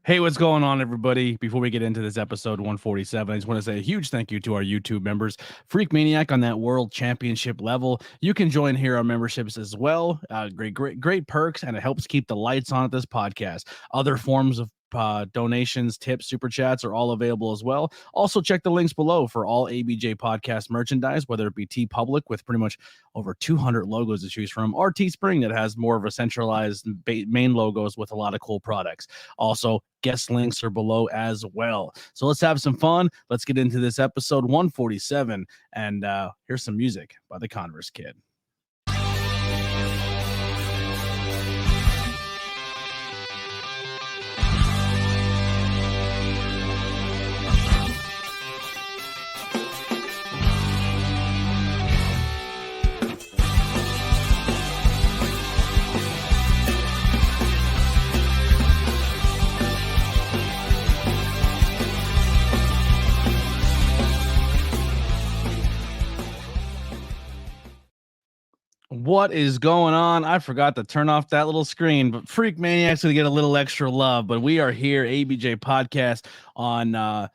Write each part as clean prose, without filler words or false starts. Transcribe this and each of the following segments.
Hey, what's going on, everybody? Before we get into this episode 147, I just want to say a huge thank you to our YouTube members. Freak Maniac on that world championship level. You can join hero memberships as well. Great perks, and it helps keep the lights on at this podcast. Other forms of donations, tips, super chats are all available as well. Also, check the links below for all ABJ podcast merchandise, whether it be T Public with pretty much over 200 logos to choose from, or Teespring that has more of a centralized main logos with a lot of cool products. Also, guest links are below as well. So let's have some fun. Let's get into this episode 147, and here's some music by the Converse Kid. What is going on? I forgot to turn off that little screen, but Freak Maniac's going to get a little extra love. But we are here, ABJ Podcast, on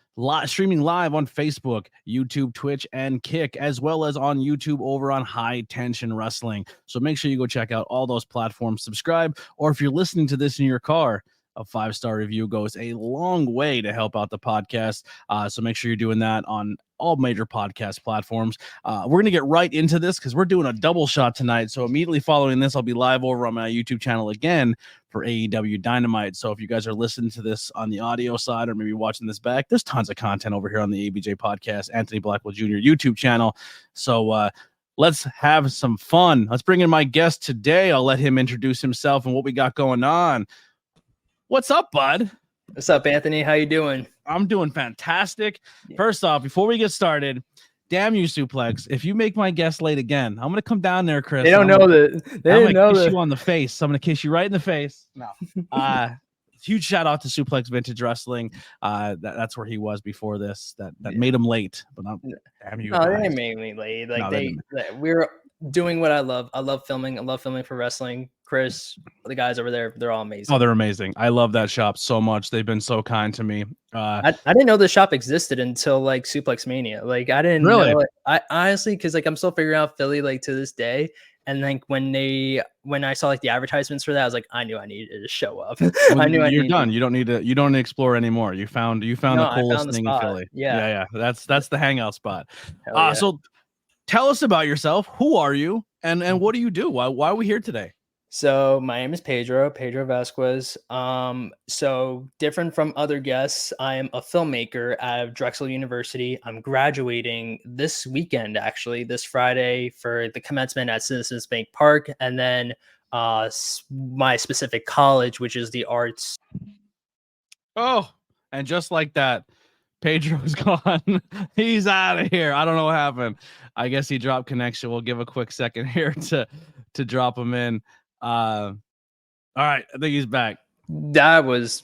streaming live on Facebook, YouTube, Twitch, and Kick, as well as on YouTube over on High Tension Wrestling. So make sure you go check out all those platforms, subscribe, or if you're listening to this in your car, a 5-star review goes a long way to help out the podcast. So make sure you're doing that on all major podcast platforms. We're going to get right into this because we're doing a double shot tonight. So immediately following this, I'll be live over on my YouTube channel again for AEW Dynamite. So if you guys are listening to this on the audio side or maybe watching this back, there's tons of content over here on the ABJ Podcast, Anthony Blackwell Jr. YouTube channel. So let's have some fun. Let's bring in my guest today. I'll let him introduce himself and what we got going on. What's up, bud? What's up, Anthony? How you doing? I'm doing fantastic. First off, before we get started, damn you, Suplex. If you make my guest late again, I'm going to come down there, Chris. They don't know that. They didn't know that. Kiss you on the face. I'm going to kiss you right in the face. No. Huge shout out to Suplex Vintage Wrestling. That's where he was before this. That made him late. But damn you. No, they didn't make me late. Like we're doing what I love. I love filming. I love filming for wrestling. Chris, the guys over there, they're all amazing. Oh, they're amazing. I love that shop so much. They've been so kind to me. I didn't know the shop existed until like Suplex Mania. Like I didn't really know it. I honestly, because like I'm still figuring out Philly like to this day. And like when I saw like the advertisements for that, I was like, I knew I needed to show up. I knew you're done. You don't need to explore anymore. You found the coolest thing in Philly. Yeah. That's the hangout spot. Yeah. So tell us about yourself. Who are you and what do you do? Why are we here today? So my name is Pedro Vasquez. So different from other guests, I am a filmmaker at Drexel University. I'm graduating this weekend, actually, this Friday for the commencement at Citizens Bank Park. And then my specific college, which is the arts. Oh, and just like that, Pedro's gone. He's out of here. I don't know what happened. I guess he dropped connection. We'll give a quick second here to drop him in. All right, I think he's back. I don't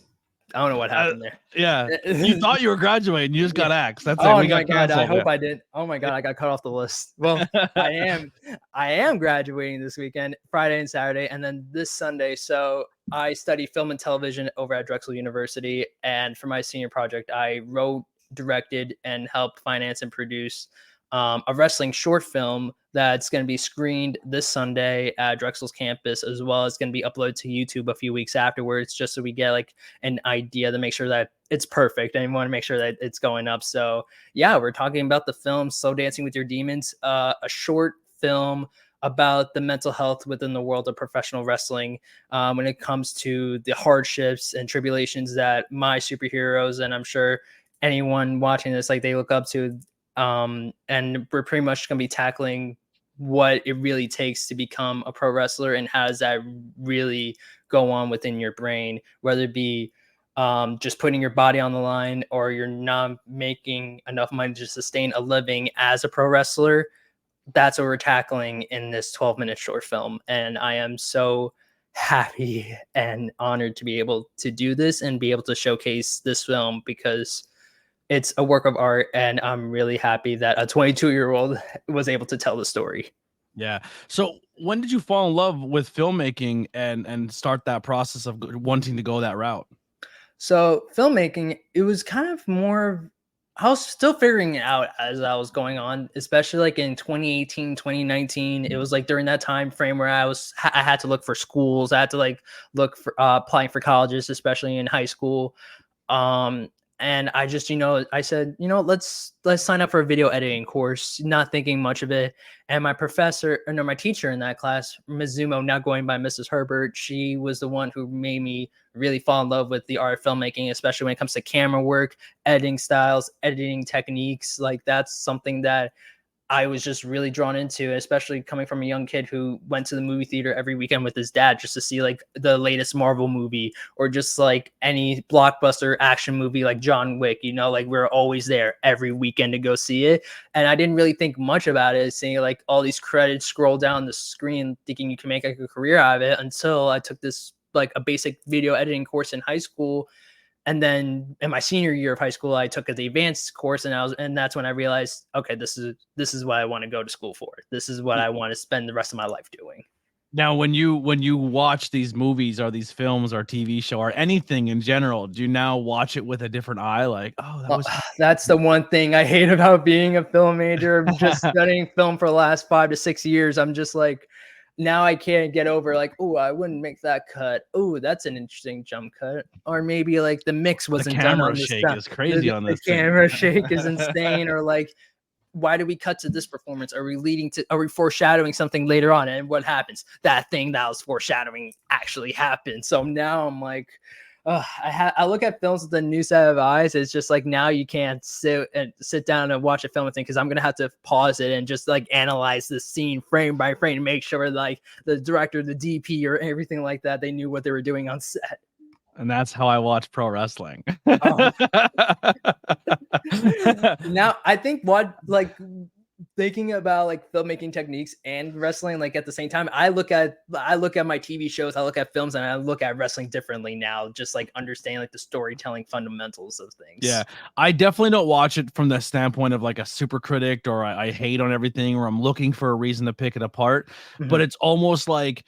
know what happened there. Yeah, you thought you were graduating, you just got axed. That's oh it. My God, I hope I did. Oh my God, I got cut off the list. Well, I am graduating this weekend, Friday and Saturday, and then this Sunday. So I study film and television over at Drexel University, and for my senior project, I wrote, directed, and helped finance and produce a wrestling short film that's going to be screened this Sunday at Drexel's campus, as well as going to be uploaded to YouTube a few weeks afterwards, just so we get like an idea to make sure that it's perfect and we want to make sure that it's going up. So yeah, we're talking about the film Slow Dancing with Your Demons, a short film about the mental health within the world of professional wrestling when it comes to the hardships and tribulations that my superheroes, and I'm sure anyone watching this, like they look up to. And we're pretty much going to be tackling what it really takes to become a pro wrestler and how does that really go on within your brain, whether it be just putting your body on the line or you're not making enough money to sustain a living as a pro wrestler. That's what we're tackling in this 12-minute short film. And I am so happy and honored to be able to do this and be able to showcase this film because it's a work of art, and I'm really happy that a 22-year-old was able to tell the story. Yeah. So when did you fall in love with filmmaking and start that process of wanting to go that route? So filmmaking, it was kind of more, I was still figuring it out as I was going on, especially like in 2018, 2019. It was like during that time frame where I had to look for schools. I had to like look for applying for colleges, especially in high school. Um, and I just, I said, let's sign up for a video editing course, not thinking much of it. And my professor, or no, my teacher in that class, Ms. Zumo, now going by Mrs. Herbert, she was the one who made me really fall in love with the art of filmmaking, especially when it comes to camera work, editing styles, editing techniques. Like that's something that I was just really drawn into, especially coming from a young kid who went to the movie theater every weekend with his dad just to see like the latest Marvel movie or just like any blockbuster action movie like John Wick, like we're always there every weekend to go see it. And I didn't really think much about it, seeing like all these credits scroll down the screen, thinking you can make like a career out of it, until I took this like a basic video editing course in high school. And then in my senior year of high school, I took the advanced course, and that's when I realized, okay, this is what I want to go to school for. This is what I want to spend the rest of my life doing. Now, when you watch these movies or these films or TV show or anything in general, do you now watch it with a different eye? Like, That's the one thing I hate about being a film major, just studying film for the last 5 to 6 years. I'm just like, now I can't get over like, oh, I wouldn't make that cut. Oh, that's an interesting jump cut. Or maybe like the mix wasn't done on this. The camera shake is crazy on this. The camera shake is insane. Or like, why do we cut to this performance? Are we foreshadowing something later on? And what happens? That thing that was foreshadowing actually happened. So now I'm like, I look at films with a new set of eyes. It's just like, now you can't sit down and watch a film and think, because I'm gonna have to pause it and just like analyze the scene frame by frame to make sure like the director, the DP, or everything like that, they knew what they were doing on set. And that's how I watch pro wrestling. Now I think thinking about like filmmaking techniques and wrestling like at the same time, I look at my TV shows, I look at films, and I look at wrestling differently now, just like understanding like the storytelling fundamentals of things. Yeah, I definitely don't watch it from the standpoint of like a super critic, or I hate on everything, or I'm looking for a reason to pick it apart. Mm-hmm. But it's almost like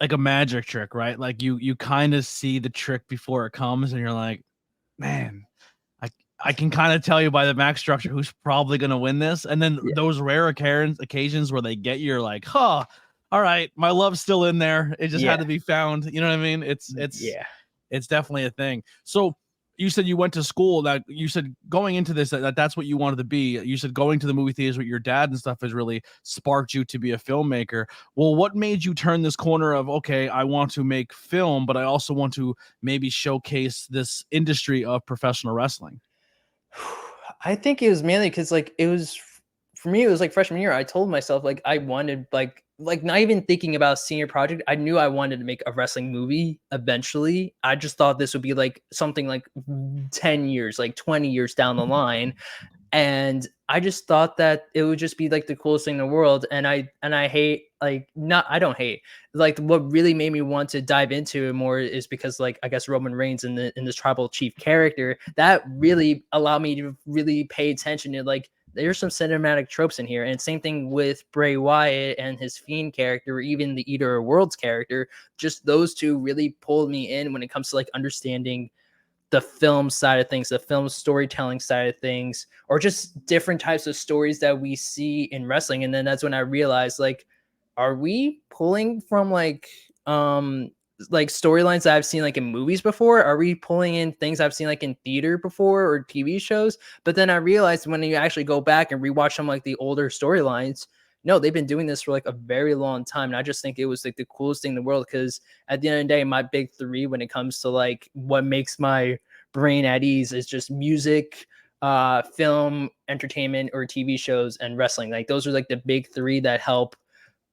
a magic trick, right? Like you kind of see the trick before it comes, and you're like, man, I can kind of tell you by the match structure who's probably going to win this. And then those rare occasions where they get you're like, huh, all right, my love's still in there. It just had to be found. You know what I mean? It's definitely a thing. So you said you went to school. That you said going into this, that's what you wanted to be. You said going to the movie theaters with your dad and stuff has really sparked you to be a filmmaker. Well, what made you turn this corner of, okay, I want to make film, but I also want to maybe showcase this industry of professional wrestling? I think it was mainly because like for me, it was like freshman year. I told myself like I wanted like not even thinking about senior project. I knew I wanted to make a wrestling movie eventually. I just thought this would be like something like 10 years, like 20 years down the line. And I just thought that it would just be like the coolest thing in the world. And I hate like, not, I don't hate, like what really made me want to dive into it more is because like, I guess Roman Reigns in this tribal chief character, that really allowed me to really pay attention to like, there's some cinematic tropes in here. And same thing with Bray Wyatt and his Fiend character, or even the Eater of Worlds character. Just those two really pulled me in when it comes to like understanding the film side of things, the film storytelling side of things, or just different types of stories that we see in wrestling. And then that's when I realized, like, are we pulling from like storylines that I've seen like in movies before? Are we pulling in things I've seen like in theater before or TV shows? But then I realized when you actually go back and rewatch some like the older storylines, no, they've been doing this for like a very long time. And I just think it was like the coolest thing in the world, because at the end of the day, my big three when it comes to like what makes my brain at ease is just music, film, entertainment, or TV shows, and wrestling. Like those are like the big three that help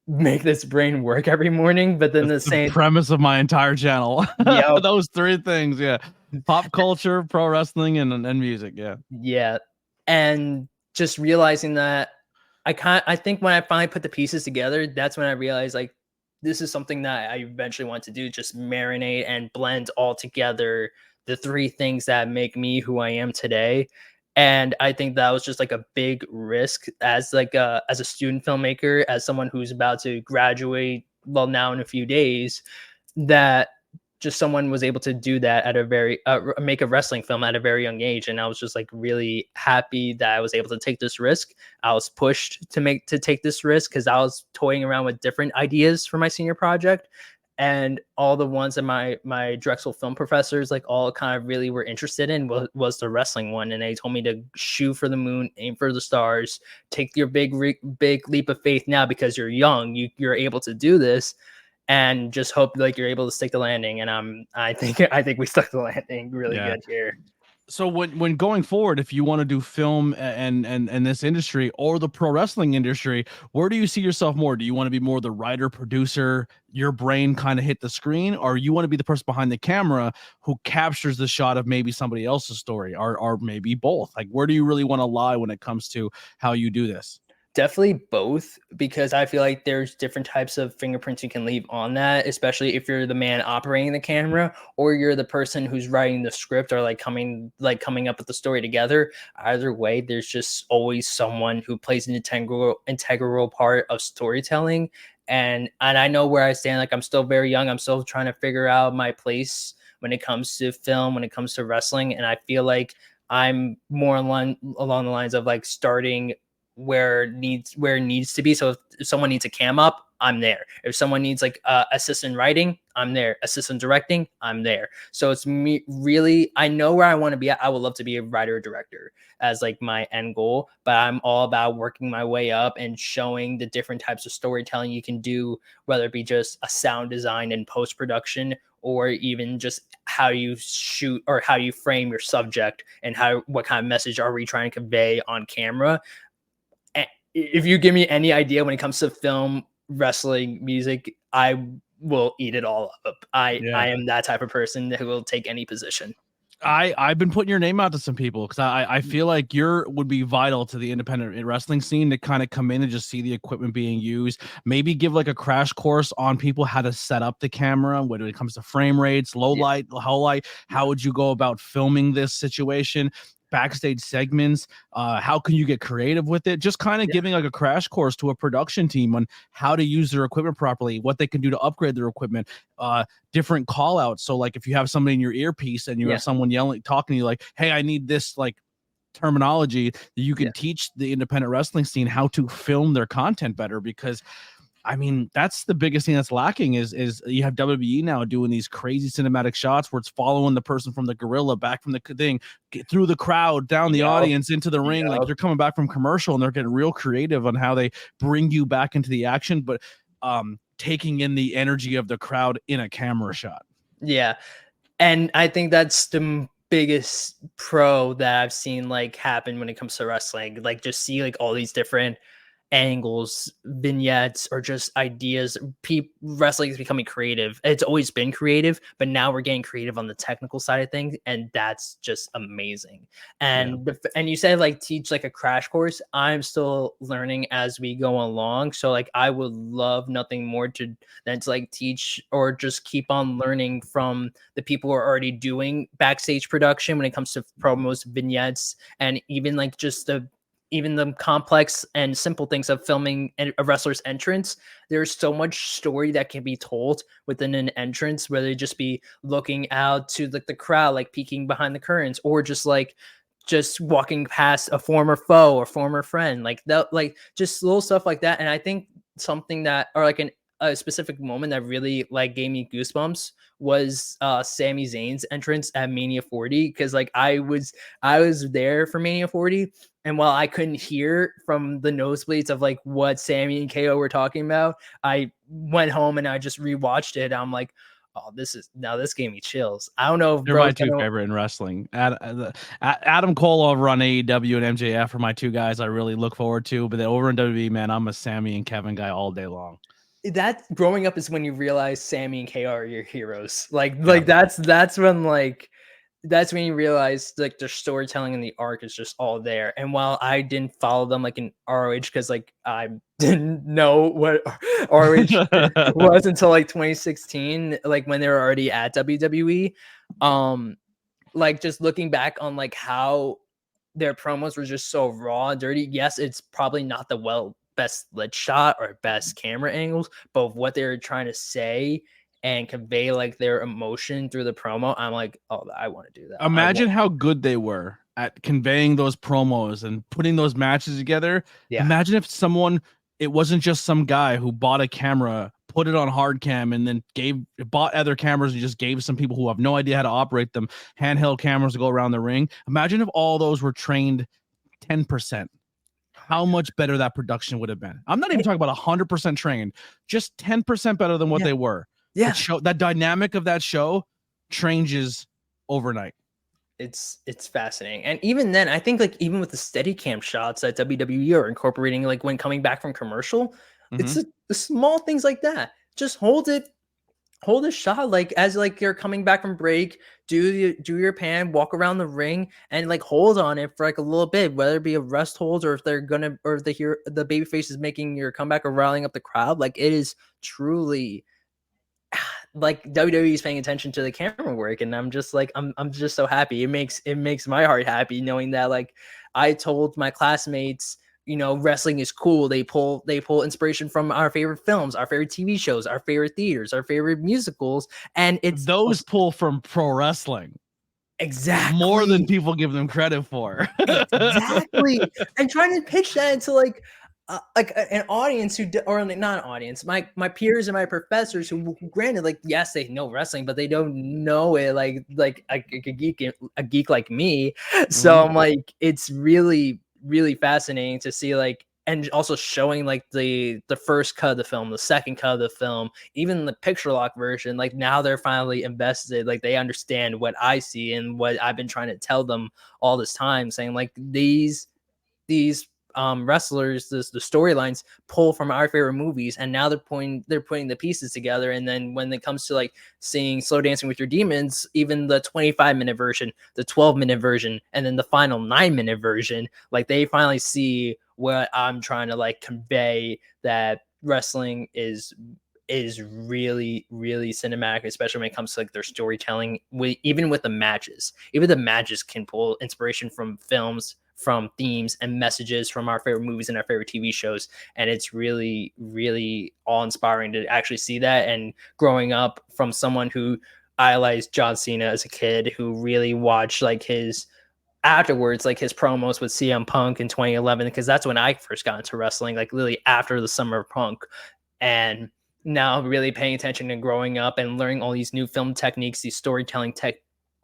make this brain work every morning. But then that's the premise of my entire channel. Yep. Those three things. Yeah. Pop culture, pro wrestling, and music. Yeah. Yeah. And just realizing that I think when I finally put the pieces together, that's when I realized like this is something that I eventually want to do, just marinate and blend all together the three things that make me who I am today. And I think that was just like a big risk as a student filmmaker, as someone who's about to graduate, well, now in a few days, that just someone was able to do that at a very make a wrestling film at a very young age, and I was just like really happy that I was able to take this risk. I was pushed to take this risk because I was toying around with different ideas for my senior project, and all the ones that my Drexel film professors like all kind of really were interested in was the wrestling one, and they told me to shoot for the moon, aim for the stars, take your big leap of faith now because you're young, you're able to do this, and just hope like you're able to stick the landing. And I think we stuck the landing really good here. So when going forward, if you want to do film and this industry or the pro wrestling industry, where do you see yourself more? Do you want to be more the writer, producer, your brain kind of hit the screen, or you want to be the person behind the camera who captures the shot of maybe somebody else's story, or maybe both? Like, where do you really want to lie when it comes to how you do this? Definitely both, because I feel like there's different types of fingerprints you can leave on that, especially if you're the man operating the camera or you're the person who's writing the script or coming up with the story together. Either way, there's just always someone who plays an integral part of storytelling. And I know where I stand. Like, I'm still very young. I'm still trying to figure out my place when it comes to film, when it comes to wrestling. And I feel like I'm more along the lines of like starting where it needs to be. So if someone needs a cam up, I'm there. If someone needs like assistant writing, I'm there. Assistant directing, I'm there. So it's me really, I know where I want to be at. I would love to be a writer or director as like my end goal, but I'm all about working my way up and showing the different types of storytelling you can do, whether it be just a sound design and post-production, or even just how you shoot or how you frame your subject and what kind of message are we trying to convey on camera. If you give me any idea when it comes to film, wrestling, music, I will eat it all up. I am that type of person who will take any position. I've been putting your name out to some people because I feel like would be vital to the independent wrestling scene to kind of come in and just see the equipment being used. Maybe give like a crash course on people how to set up the camera when it comes to frame rates, low light, low light. How would you go about filming this situation? Backstage segments, how can you get creative with it? Just kind of giving like a crash course to a production team on how to use their equipment properly, what they can do to upgrade their equipment, different call outs. So like if you have somebody in your earpiece and you have someone talking to you like, hey, I need this like terminology, that you can teach the independent wrestling scene how to film their content better. Because I mean, that's the biggest thing that's lacking is you have WWE now doing these crazy cinematic shots where it's following the person from the gorilla back from the thing, through the crowd, down the audience, into the ring. Like they're coming back from commercial and they're getting real creative on how they bring you back into the action, but taking in the energy of the crowd in a camera shot. Yeah. And I think that's the biggest pro that I've seen like happen when it comes to wrestling. Like just see like all these different angles, vignettes, or just ideas. Wrestling is becoming creative. It's always been creative, but now we're getting creative on the technical side of things, and that's just amazing. And and you said like teach like a crash course. I'm still learning as we go along, so like I would love nothing more than to like teach or just keep on learning from the people who are already doing backstage production when it comes to promos, vignettes, and even like just the complex and simple things of filming a wrestler's entrance. There's so much story that can be told within an entrance, whether it just be looking out to the crowd, like peeking behind the curtains, or just walking past a former foe or former friend, like that, like just little stuff like that. And I think something that, or like a specific moment that really like gave me goosebumps was Sami Zayn's entrance at Mania 40, because like I was there for Mania 40, and while I couldn't hear from the nosebleeds of like what Sami and KO were talking about, I went home and I just rewatched it. I'm like, oh, this gave me chills. I don't know if they're my two favorite in wrestling. Adam Cole over on AEW and MJF are my two guys I really look forward to, but then over in WWE, man, I'm a Sami and Kevin guy all day long. That growing up is when you realize Sami and KO are your heroes. Like that's when you realize like their storytelling and the arc is just all there. And while I didn't follow them like in ROH, because like I didn't know what ROH was until like 2016, like when they were already at WWE. Like just looking back on like how their promos were just so raw and dirty. Yes, it's probably not the best lit shot or best camera angles, but what they were trying to say and convey like their emotion through the promo, I'm like, oh, I want to do that. Imagine how good they were at conveying those promos and putting those matches together. Yeah. Imagine if it wasn't just some guy who bought a camera, put it on hard cam, and then bought other cameras and just gave some people who have no idea how to operate them handheld cameras to go around the ring. Imagine if all those were trained 10%. How much better that production would have been. I'm not even talking about 100% trained, just 10% better than what they were. Yeah. That dynamic of that show changes overnight. It's fascinating. And even then, I think like even with the Steadicam shots that WWE are incorporating, like when coming back from commercial, it's the small things like that. Just hold a shot like as like you're coming back from break, do your pan, walk around the ring, and like hold on it for like a little bit, whether it be a rest hold or if they're gonna or if they hear the babyface is making your comeback or rallying up the crowd. Like it is truly like WWE is paying attention to the camera work, and I'm just like I'm just so happy. It makes my heart happy knowing that like I told my classmates, you know, wrestling is cool. They pull inspiration from our favorite films, our favorite TV shows, our favorite theaters, our favorite musicals, and it's those pull from pro wrestling. Exactly. More than people give them credit for. Exactly. And trying to pitch that into like an audience or not an audience, my peers and my professors who granted, like, yes, they know wrestling, but they don't know it like a geek like me. So I'm like, it's really, really fascinating to see like, and also showing like the first cut of the film, the second cut of the film, even the picture lock version, like now they're finally invested, like they understand what I see and what I've been trying to tell them all this time, saying like these wrestlers, the storylines pull from our favorite movies, and now they're putting the pieces together. And then when it comes to like seeing Slow Dancing with Your Demons, even the 25-minute version, the 12-minute version, and then the final 9-minute version, like they finally see what I'm trying to like convey, that wrestling is really, really cinematic, especially when it comes to like their storytelling. Even with the matches, can pull inspiration from films, from themes and messages from our favorite movies and our favorite TV shows. And it's really, really awe-inspiring to actually see that. And growing up from someone who idolized John Cena as a kid, who really watched like his afterwards, like his promos with CM Punk in 2011, because that's when I first got into wrestling, like literally after the summer of Punk. And now really paying attention and growing up and learning all these new film techniques, these storytelling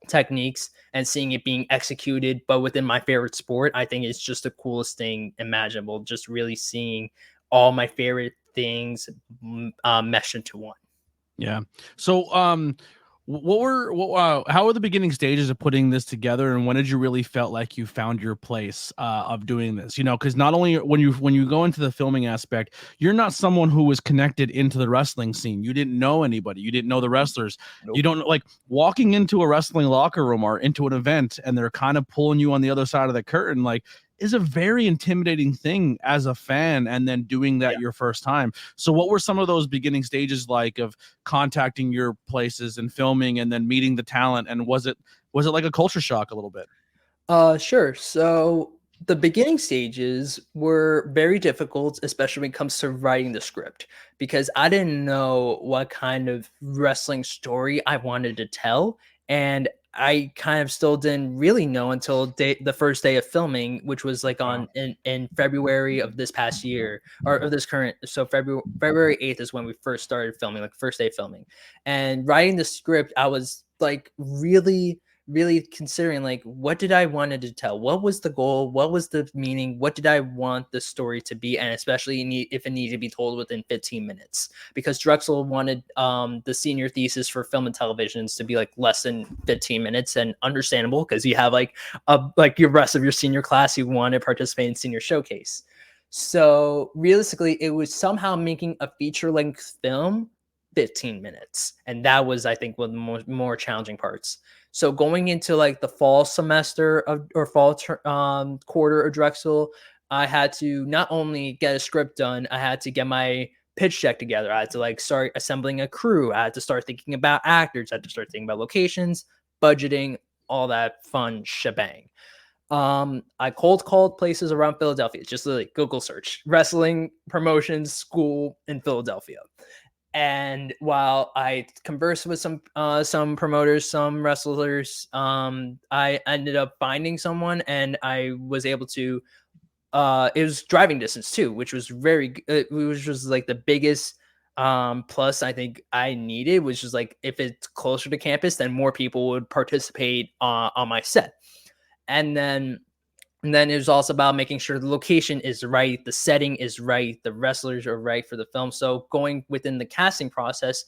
techniques, and seeing it being executed, but within my favorite sport, I think it's just the coolest thing imaginable. Just really seeing all my favorite things meshed into one. Yeah. So, how were the beginning stages of putting this together, and when did you really felt like you found your place of doing this? You know, because not only when you go into the filming aspect, you're not someone who was connected into the wrestling scene. You didn't know anybody. You didn't know the wrestlers. Nope. You don't like walking into a wrestling locker room or into an event, and they're kind of pulling you on the other side of the curtain, like, is a very intimidating thing as a fan, and then doing that your first time. So what were some of those beginning stages like of contacting your places and filming and then meeting the talent? And was it like a culture shock a little bit? Sure. So the beginning stages were very difficult, especially when it comes to writing the script, because I didn't know what kind of wrestling story I wanted to tell. And I kind of still didn't really know until the first day of filming, which was like in February of this past year, or this current. So February 8th is when we first started filming, like first day filming. And writing the script, I was like really, really considering like, what did I wanted to tell? What was the goal? What was the meaning? What did I want the story to be? And especially if it needed to be told within 15 minutes, because Drexel wanted the senior thesis for film and televisions to be like less than 15 minutes, and understandable, because you have like your rest of your senior class who want to participate in senior showcase. So realistically, it was somehow making a feature-length film 15 minutes. And that was, I think, one of the more challenging parts. So going into like the fall semester or fall quarter of Drexel, I had to not only get a script done, I had to get my pitch deck together. I had to like start assembling a crew. I had to start thinking about actors. I had to start thinking about locations, budgeting, all that fun shebang. I cold called places around Philadelphia. Just like Google search wrestling promotions school in Philadelphia. And while I conversed with some promoters, some wrestlers, I ended up finding someone, and I was able to. It was driving distance too, which was which was like the biggest plus I think I needed, which is like if it's closer to campus, then more people would participate on my set, and then. And then it was also about making sure the location is right, the setting is right, the wrestlers are right for the film. So going within the casting process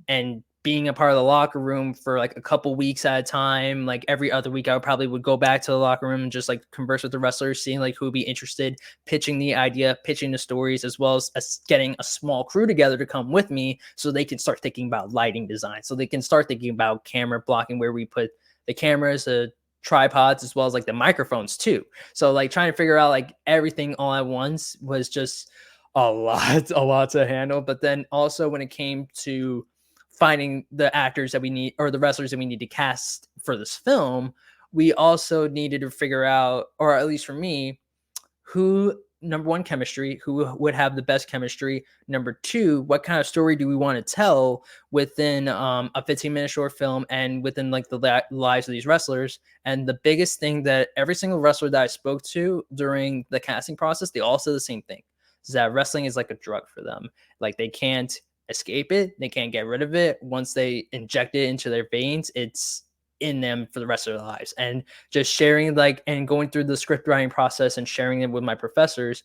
and being a part of the locker room for like a couple weeks at a time, like every other week, I would go back to the locker room and just like converse with the wrestlers, seeing like who would be interested, pitching the idea, pitching the stories, as well as getting a small crew together to come with me so they can start thinking about lighting design, so they can start thinking about camera blocking, where we put the cameras, tripods, as well as like the microphones too. So like trying to figure out like everything all at once was just a lot to handle. But then also when it came to finding the actors that we need, or the wrestlers that we need to cast for this film, we also needed to figure out, or at least for me, who, number one, chemistry, who would have the best chemistry. Number two, what kind of story do we want to tell within a 15-minute short film and within like the lives of these wrestlers. And the biggest thing that every single wrestler that I spoke to during the casting process, they all said the same thing, is that wrestling is like a drug for them. Like they can't escape it, they can't get rid of it. Once they inject it into their veins, it's in them for the rest of their lives. And just sharing like and going through the script writing process and sharing it with my professors,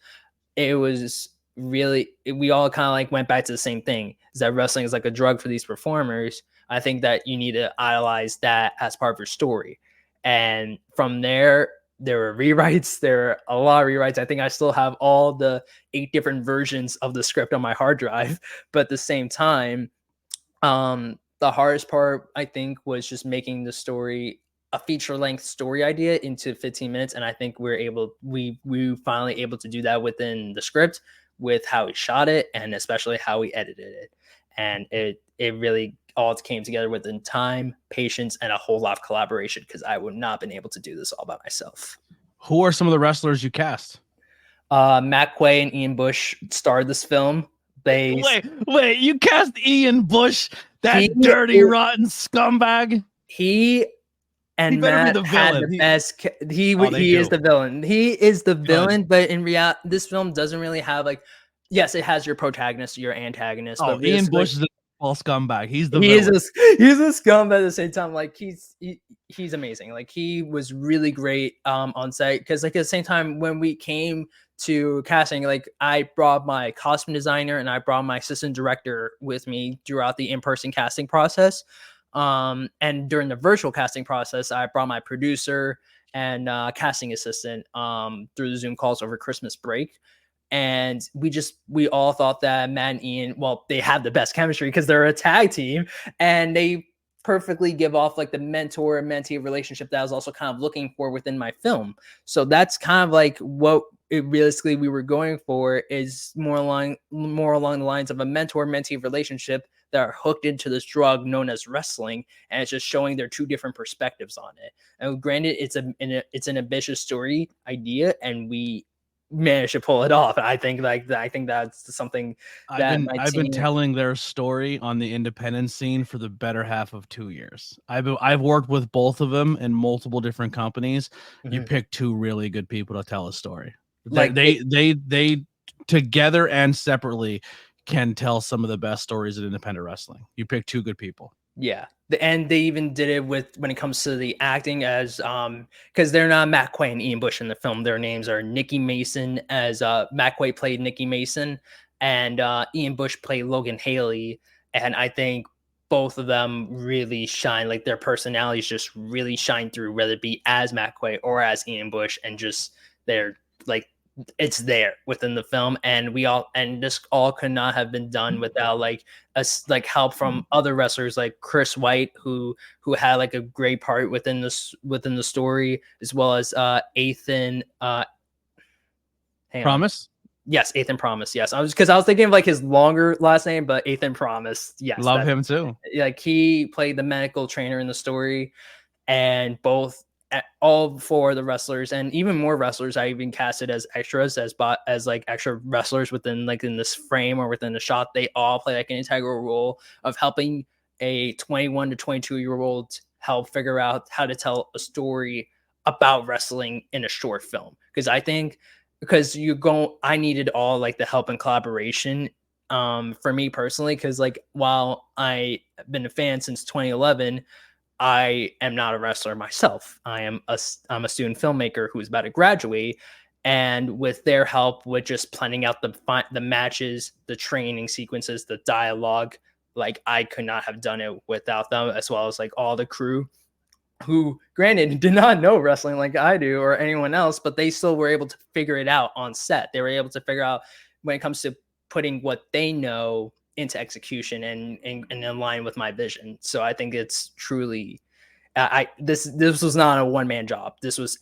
it was really, we all kind of like went back to the same thing, is that wrestling is like a drug for these performers. I think that you need to idolize that as part of your story. And from there were rewrites. There were a lot of rewrites. I think I still have all the 8 different versions of the script on my hard drive, but at the same time, the hardest part, I think, was just making the story a feature-length story idea into 15 minutes. And I think we finally able to do that within the script, with how we shot it and especially how we edited it. And it really all came together within time, patience, and a whole lot of collaboration, because I would not have been able to do this all by myself. Who are some of the wrestlers you cast? Matt Quay and Ian Bush starred this film. Wait, you cast Ian Bush, that dirty, rotten scumbag? He and Matt had the best. He is the villain. He is the villain, but in reality, this film doesn't really have like. Yes, it has your protagonist, your antagonist. Oh, but Ian Bush is a scumbag. He's the villain. He's a scumbag at the same time. Like he's amazing. Like he was really great on set, because like at the same time when we came to casting, like I brought my costume designer and I brought my assistant director with me throughout the in-person casting process. And during the virtual casting process, I brought my producer and casting assistant through the Zoom calls over Christmas break. And we all thought that Matt and Ian, well, they have the best chemistry because they're a tag team, and they perfectly give off like the mentor and mentee relationship that I was also kind of looking for within my film. So that's kind of like what realistically we were going for, is more along the lines of a mentor mentee relationship that are hooked into this drug known as wrestling, and it's just showing their 2 different perspectives on it. And granted, it's an ambitious story idea, and we managed to pull it off. I think that's something that I've been telling their story on the independent scene for the better half of 2 years. I've worked with both of them in multiple different companies. Mm-hmm. You pick 2 really good people to tell a story. Like they together and separately can tell some of the best stories in independent wrestling. You pick 2 good people. Yeah. And they even did it when it comes to the acting, as because they're not Matt Quay and Ian Bush in the film. Their names are Nikki Mason, as Matt Quay played Nikki Mason, and Ian Bush played Logan Haley. And I think both of them really shine, like their personalities just really shine through, whether it be as Matt Quay or as Ian Bush, and just they're like, it's there within the film. And this all could not have been done without like help from other wrestlers like Chris White, who had like a great part within the story, as well as Ethan Promise. Yes, Ethan Promise. Yes, I was thinking of like his longer last name, but Ethan Promise. Yes, love him too. Like he played the medical trainer in the story, and both all for the wrestlers, and even more wrestlers I even casted as extras, as like extra wrestlers within like in this frame or within the shot. They all play like an integral role of helping a 21 to 22-year-old help figure out how to tell a story about wrestling in a short film. Because I think I needed all like the help and collaboration for me personally, because like while I've been a fan since 2011, I am not a wrestler myself. I'm a student filmmaker who's about to graduate, and with their help with just planning out the matches, the training sequences, the dialogue, like I could not have done it without them, as well as like all the crew who granted did not know wrestling like I do or anyone else, but they still were able to figure it out on set. They were able to figure out when it comes to putting what they know into execution and in line with my vision. So I think it's truly, this was not a one-man job. This was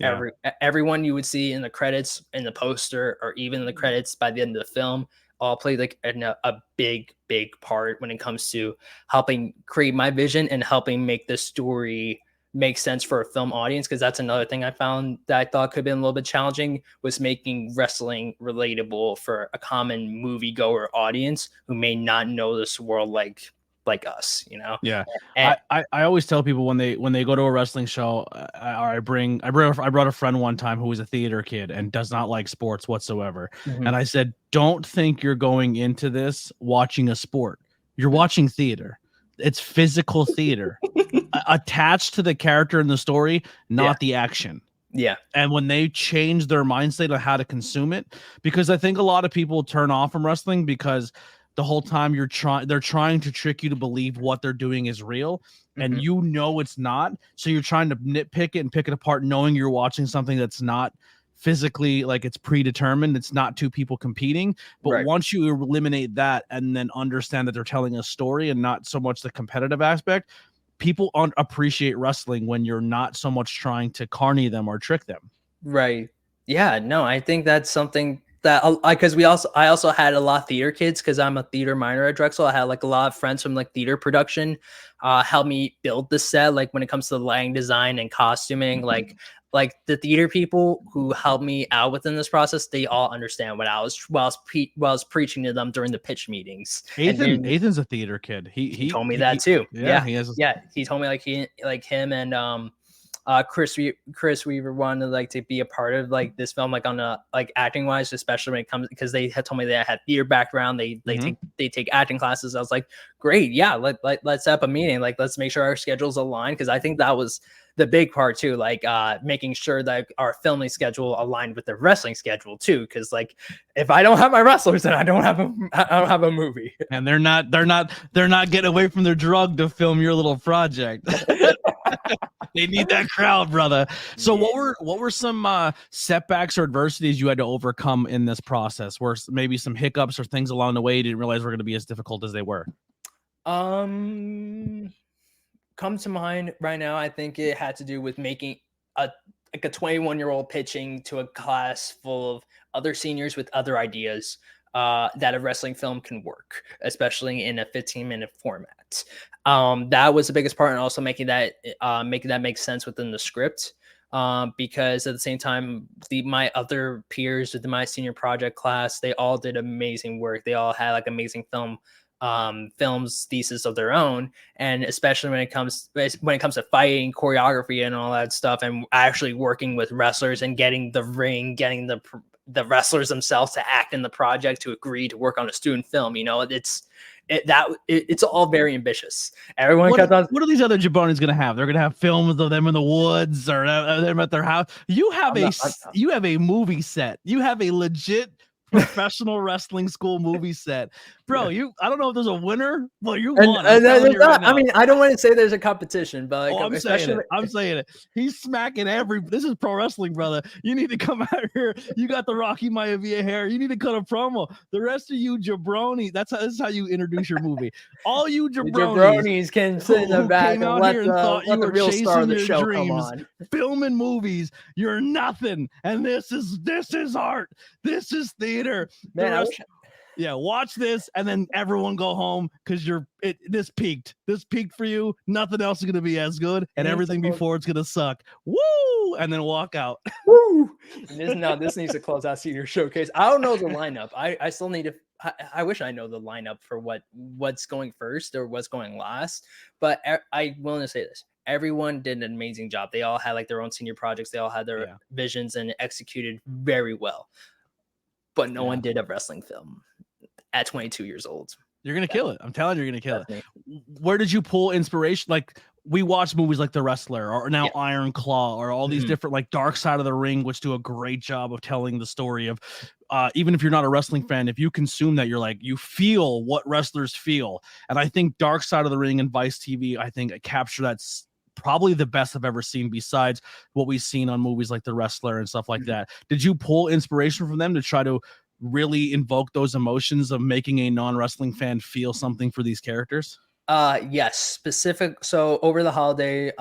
everyone you would see in the credits, in the poster, or even in the credits by the end of the film, all played like a big part when it comes to helping create my vision and helping make the story make sense for a film audience. Because that's another thing I found that I thought could have been a little bit challenging, was making wrestling relatable for a common moviegoer audience who may not know this world like us, you know? Yeah. And I always tell people when they go to a wrestling show, I brought a friend one time who was a theater kid and does not like sports whatsoever. Mm-hmm. And I said, don't think you're going into this watching a sport. You're watching theater. It's physical theater attached to the character in the story, not the action. Yeah. And when they change their mindset on how to consume it, because I think a lot of people turn off from wrestling because the whole time they're trying to trick you to believe what they're doing is real, and you know it's not. So you're trying to nitpick it and pick it apart, knowing you're watching something that's not physically like it's predetermined. It's not two people competing. But once you eliminate that and then understand that they're telling a story and not so much the competitive aspect, people appreciate wrestling when you're not so much trying to carny them or trick them. Right. Yeah. No, I think that's something that because I also had a lot of theater kids, because I'm a theater minor at Drexel. I had like a lot of friends from like theater production help me build the set, like when it comes to the lighting design and costuming, like the theater people who helped me out within this process, they all understand what I was preaching to them during the pitch meetings. Ethan's a theater kid. He told me that too. Yeah, he told me like him and Chris Weaver wanted like to be a part of like this film, like on a like acting wise, especially when it comes, because they had told me that I had theater background. They take acting classes. I was like, great, yeah, let's set up a meeting. Like, let's make sure our schedules align, because I think that was the big part too, like making sure that our filming schedule aligned with the wrestling schedule too, because like if I don't have my wrestlers, then I don't have a movie. And they're not getting away from their drug to film your little project. They need that crowd, brother. So what were some setbacks or adversities you had to overcome in this process? Were maybe some hiccups or things along the way you didn't realize were going to be as difficult as they were? Come to mind right now, I think it had to do with making a 21-year-old pitching to a class full of other seniors with other ideas that a wrestling film can work, especially in a 15-minute format. That was the biggest part, and also making that make sense within the script. Because at the same time, my other peers within my senior project class, they all did amazing work. They all had like amazing films thesis of their own, and especially when it comes to fighting, choreography, and all that stuff, and actually working with wrestlers and getting the ring, getting the wrestlers themselves to act in the project, to agree to work on a student film. You know, it's all very ambitious. Everyone what are these other jabronis going to have? They're going to have films of them in the woods or them at their house. You have a movie set. You have a legit professional wrestling school movie set, bro. I don't know if there's a winner, but you won. I mean, I don't want to say there's a competition, but like, I'm saying it. He's smacking this is pro wrestling, brother. You need to come out here. You got the Rocky Maivia hair. You need to cut a promo. The rest of you jabroni, this is how you introduce your movie. All you jabronis can sit in the back and let the real star of the show come on. Filming movies, you're nothing. And this is art. This is theater. Man, Yeah, watch this and then everyone go home because this peaked. This peaked for you. Nothing else is gonna be as good, and everything before it's gonna suck. Woo! And then walk out. Woo! This needs to close out Senior Showcase. I don't know the lineup. I still need to. I wish I know the lineup for what's going first or what's going last. But I'm willing to say this: everyone did an amazing job. They all had like their own senior projects. They all had their visions and executed very well. But no one did a wrestling film at 22 years old. You're going to kill it. I'm telling you, you're going to kill it. Where did you pull inspiration? Like, we watch movies like The Wrestler or now Iron Claw or all these different, like, Dark Side of the Ring, which do a great job of telling the story of, even if you're not a wrestling fan, if you consume that, you're like, you feel what wrestlers feel. And I think Dark Side of the Ring and Vice TV, I think capture that's probably the best I've ever seen besides what we've seen on movies like The Wrestler and stuff like that. Did you pull inspiration from them to try to really invoke those emotions of making a non-wrestling fan feel something for these characters? Yes, so over the holiday,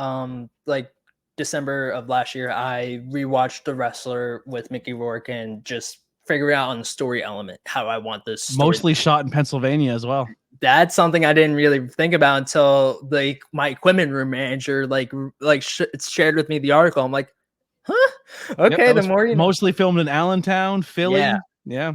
like December of last year, I rewatched The Wrestler with Mickey Rourke and just figure out on the story element how I want this story. Mostly shot in Pennsylvania as well. That's something I didn't really think about until like my equipment room manager shared with me the article. I'm like, huh? Okay, the more you know. Mostly filmed in Allentown, Philly. Yeah.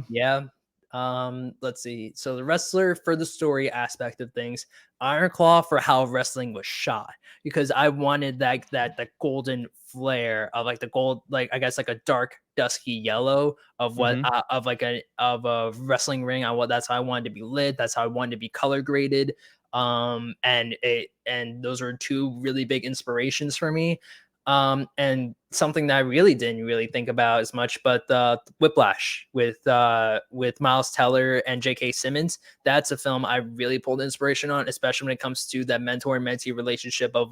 Let's see. So The Wrestler for the story aspect of things, Iron Claw for how wrestling was shot, because I wanted that golden flare of like the gold, like I guess like a dark dusky yellow of what of a wrestling ring. That's how I wanted to be lit. That's how I wanted to be color graded. And those are two really big inspirations for me. And something that I really didn't really think about as much, but Whiplash with Miles Teller and J.K. Simmons. That's a film I really pulled inspiration on, especially when it comes to that mentor and mentee relationship of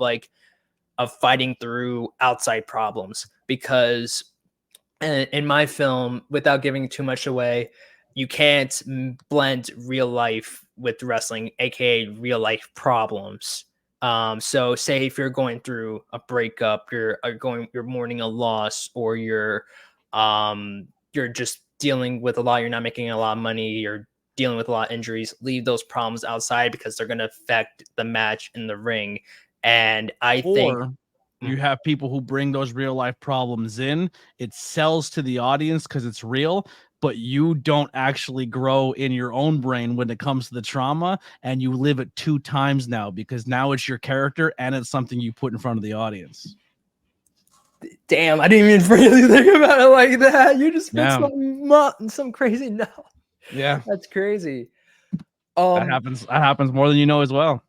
fighting through outside problems. Because in my film, without giving too much away, you can't blend real life with wrestling, aka real life problems. So say if you're going through a breakup, you're mourning a loss, or you're just dealing with a lot, you're not making a lot of money, you're dealing with a lot of injuries, leave those problems outside because they're going to affect the match in the ring. And I think you have people who bring those real life problems in, it sells to the audience because it's real, but you don't actually grow in your own brain when it comes to the trauma, and you live it 2 times now because now it's your character and it's something you put in front of the audience. Damn, I didn't even really think about it like that. You just put some crazy no. Yeah, that's crazy. That happens more than you know as well.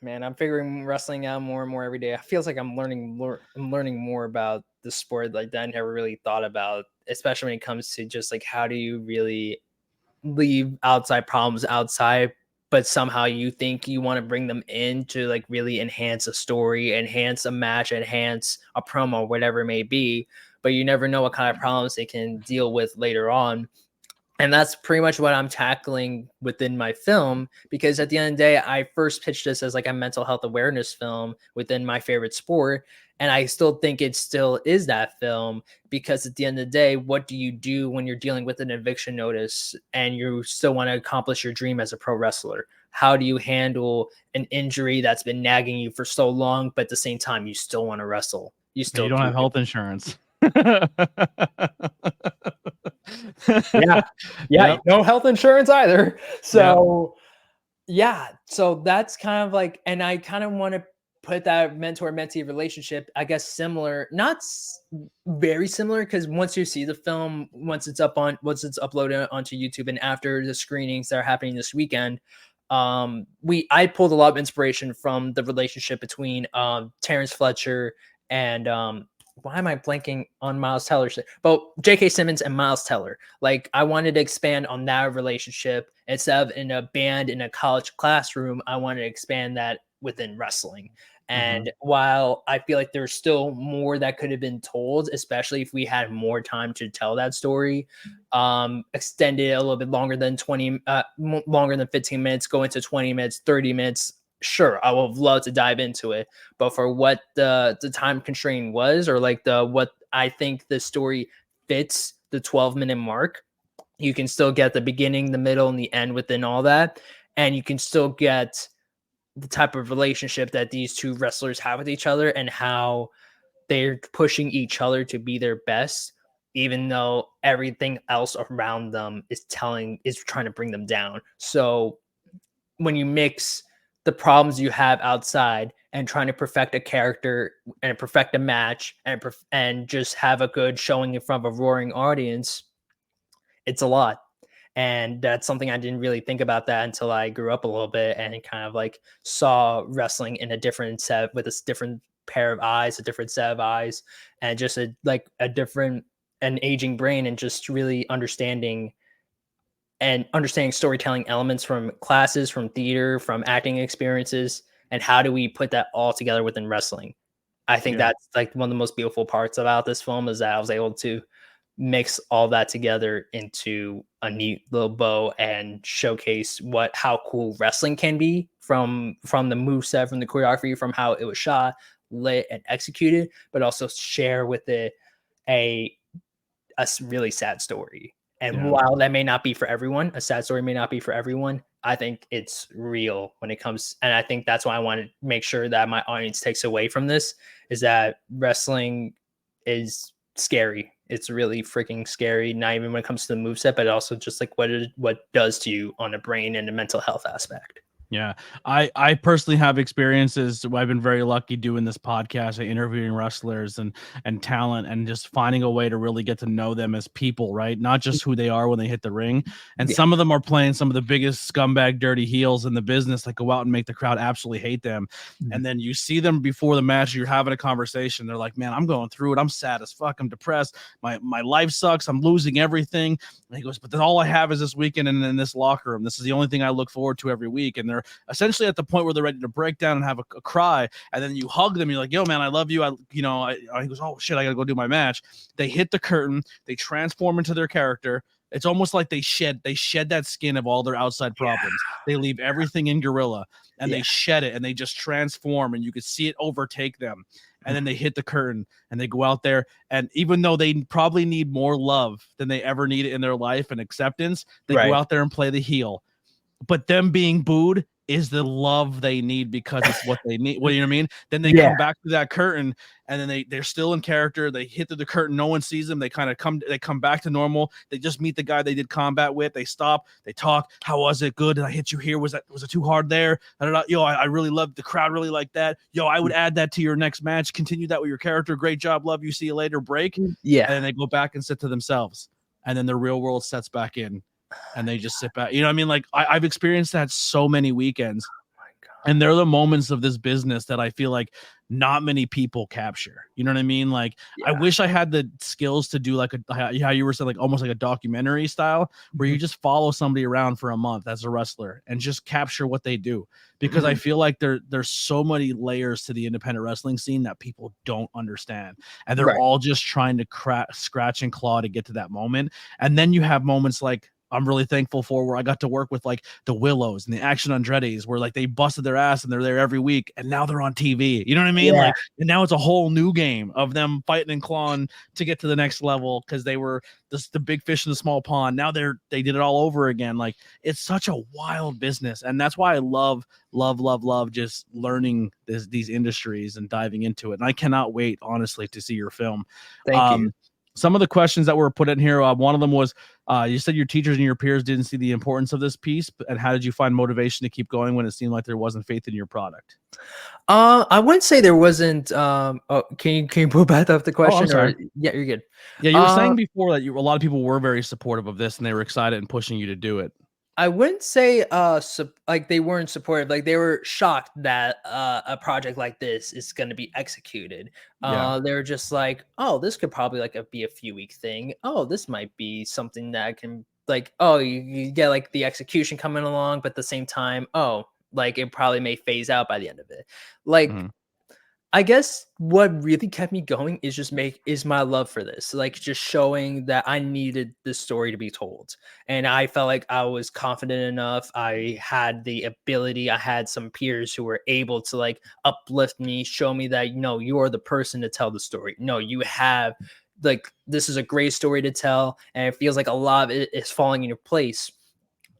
Man, I'm figuring wrestling out more and more every day. It feels like I'm learning more about the sport like that I never really thought about, especially when it comes to just like how do you really leave outside problems outside, but somehow you think you want to bring them in to like really enhance a story, enhance a match, enhance a promo, whatever it may be, but you never know what kind of problems they can deal with later on. And that's pretty much what I'm tackling within my film, because at the end of the day, I first pitched this as like a mental health awareness film within my favorite sport. And I still think it still is that film, because at the end of the day, what do you do when you're dealing with an eviction notice and you still want to accomplish your dream as a pro wrestler? How do you handle an injury that's been nagging you for so long, but at the same time, you still want to wrestle? You don't have health insurance. Yep. No health insurance either. So so that's kind of like, and I kind of want to put that mentor-mentee relationship, I guess, similar, not very similar, because once you see the film, once it's uploaded onto YouTube, and after the screenings that are happening this weekend, I pulled a lot of inspiration from the relationship between Terrence Fletcher and why am I blanking on Miles Teller? But J.K. Simmons and Miles Teller. Like, I wanted to expand on that relationship instead of in a band in a college classroom. I wanted to expand that within wrestling. And while I feel like there's still more that could have been told, especially if we had more time to tell that story, extend it a little bit longer than 15 minutes, go into 20 minutes, 30 minutes. Sure, I would love to dive into it, but for what the time constraint was, or like what I think the story fits the 12-minute mark, You can still get the beginning, the middle, and the end within all that. And you can still get the type of relationship that these two wrestlers have with each other and how they're pushing each other to be their best, even though everything else around them is trying to bring them down. So when you mix the problems you have outside and trying to perfect a character and perfect a match and just have a good showing in front of a roaring audience, it's a lot. And that's something I didn't really think about that until I grew up a little bit and kind of like saw wrestling in a different set with a different pair of eyes, a different set of eyes, and just a different an aging brain, and just really understanding storytelling elements from classes, from theater, from acting experiences, and how do we put that all together within wrestling. I think that's like one of the most beautiful parts about this film, is that I was able to mix all that together into a neat little bow and showcase how cool wrestling can be from the moveset, from the choreography, from how it was shot, lit, and executed, but also share with it a really sad story. And while that may not be for everyone, a sad story may not be for everyone, I think it's real when it comes. And I think that's why I want to make sure that my audience takes away from this, is that wrestling is scary. It's really freaking scary, not even when it comes to the moveset, but also just like what it does to you on a brain and a mental health aspect. Yeah, I personally have experiences. I've been very lucky doing this podcast, interviewing wrestlers and talent, and just finding a way to really get to know them as people, right? Not just who they are when they hit the ring. And some of them are playing some of the biggest scumbag, dirty heels in the business that go out and make the crowd absolutely hate them. And then you see them before the match, you're having a conversation. They're like, man, I'm going through it. I'm sad as fuck. I'm depressed. My life sucks. I'm losing everything. And he goes, but then all I have is this weekend and in this locker room. This is the only thing I look forward to every week. And they're essentially at the point where they're ready to break down and have a cry, and then you hug them. You're like, yo, man, I love you. He goes, oh shit, I gotta go do my match. They hit the curtain. They transform into their character. It's almost like they shed that skin of all their outside problems. They leave everything in gorilla, and they shed it, and they just transform, and you could see it overtake them. And then they hit the curtain and they go out there. And even though they probably need more love than they ever needed in their life and acceptance, they go out there and play the heel. But them being booed is the love they need, because it's what they need. What, you know what I mean? Then they come back to that curtain, and then they're still in character. They hit through the curtain. No one sees them. They kind of come back to normal. They just meet the guy they did combat with. They stop. They talk. How was it? Good. Did I hit you here? Was it too hard there? Yo, I really loved the crowd. Really like that. Yo, I would add that to your next match. Continue that with your character. Great job. Love you. See you later. Break. Yeah. And then they go back and sit to themselves, and then the real world sets back in. And they just sit back. You know what I mean? Like I've experienced that so many weekends. Oh my God. And they're the moments of this business that I feel like not many people capture. You know what I mean? Like I wish I had the skills to do like how you were saying, like almost like a documentary style, where you just follow somebody around for a month as a wrestler and just capture what they do. Because I feel like there's so many layers to the independent wrestling scene that people don't understand. And they're all just trying to scratch and claw to get to that moment. And then you have moments like I'm really thankful for, where I got to work with like the Willows and the Action Andretti's, where like they busted their ass and they're there every week, and now they're on TV. You know what I mean? Like, and now it's a whole new game of them fighting and clawing to get to the next level, because they were the big fish in the small pond. Now they did it all over again. Like it's such a wild business, and that's why I love just learning these industries and diving into it. And I cannot wait, honestly, to see your film. Thank you. Some of the questions that were put in here, one of them was, you said your teachers and your peers didn't see the importance of this piece, and how did you find motivation to keep going when it seemed like there wasn't faith in your product? I wouldn't say there wasn't. Can you pull back up the question? I'm sorry. Yeah, you're good. Yeah, you were saying before that a lot of people were very supportive of this, and they were excited and pushing you to do it. I wouldn't say like they weren't supportive. Like they were shocked that a project like this is going to be executed. They were just like, oh, this could probably like be a few week thing. Oh, this might be something that can like, oh, you get like the execution coming along, but at the same time, oh, like it probably may phase out by the end of it. Like I guess what really kept me going is my love for this, like just showing that I needed this story to be told. And I felt like I was confident enough. I had the ability. I had some peers who were able to like uplift me, show me that, you're the person to tell the story. No, you have like this is a great story to tell, and it feels like a lot of it is falling in your place.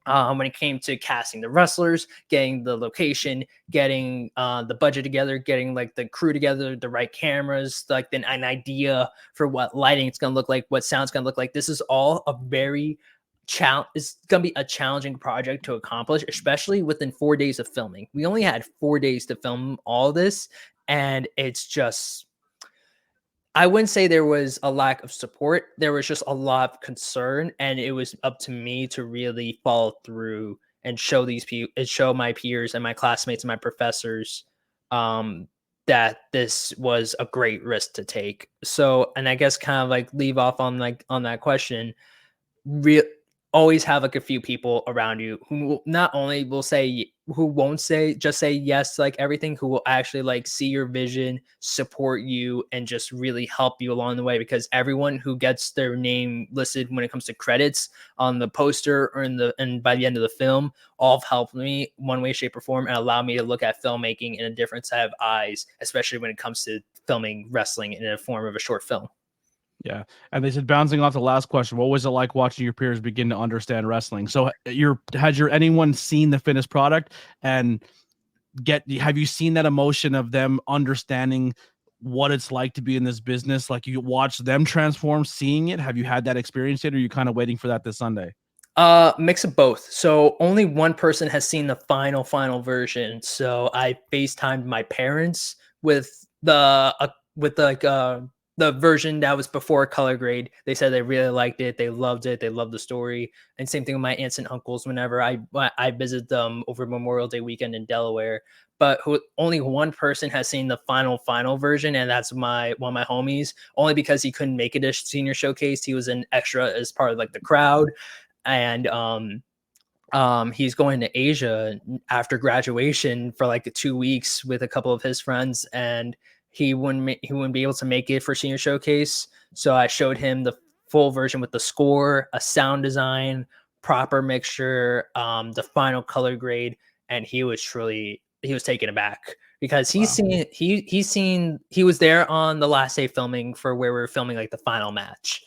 When it came to casting the wrestlers, getting the location, getting the budget together, getting like the crew together, the right cameras, like then an idea for what lighting it's going to look like, what sound's going to look like. This is all a very it's going to be a challenging project to accomplish, especially within 4 days of filming. We only had 4 days to film all this, and it's just, I wouldn't say there was a lack of support. There was just a lot of concern, and it was up to me to really follow through and show show my peers and my classmates and my professors that this was a great risk to take. So, and I guess kind of like leave off on that question. Always have like a few people around you who not only won't say yes to like everything, who will actually like see your vision, support you, and just really help you along the way. Because everyone who gets their name listed when it comes to credits on the poster or and by the end of the film, all have helped me one way, shape, or form, and allow me to look at filmmaking in a different set of eyes, especially when it comes to filming wrestling in a form of a short film. Yeah. And they said, bouncing off the last question, what was it like watching your peers begin to understand wrestling? So has anyone seen the finished product, and have you seen that emotion of them understanding what it's like to be in this business? Like, you watch them transform, seeing it. Have you had that experience yet, or are you kind of waiting for that this Sunday? Mix of both. So only one person has seen the final version. So I FaceTimed my parents with the version that was before color grade. They said they really liked it. They loved it. They loved the story. And same thing with my aunts and uncles. Whenever I visit them over Memorial Day weekend in Delaware, but only one person has seen the final version, and that's one of my homies. Only because he couldn't make it a senior showcase. He was an extra as part of like the crowd, and he's going to Asia after graduation for like 2 weeks with a couple of his friends, and he wouldn't be able to make it for senior showcase. So I showed him the full version with the score, a sound design, proper mixture, the final color grade, and he was taken aback because he was there on the last day filming for where we were filming like the final match.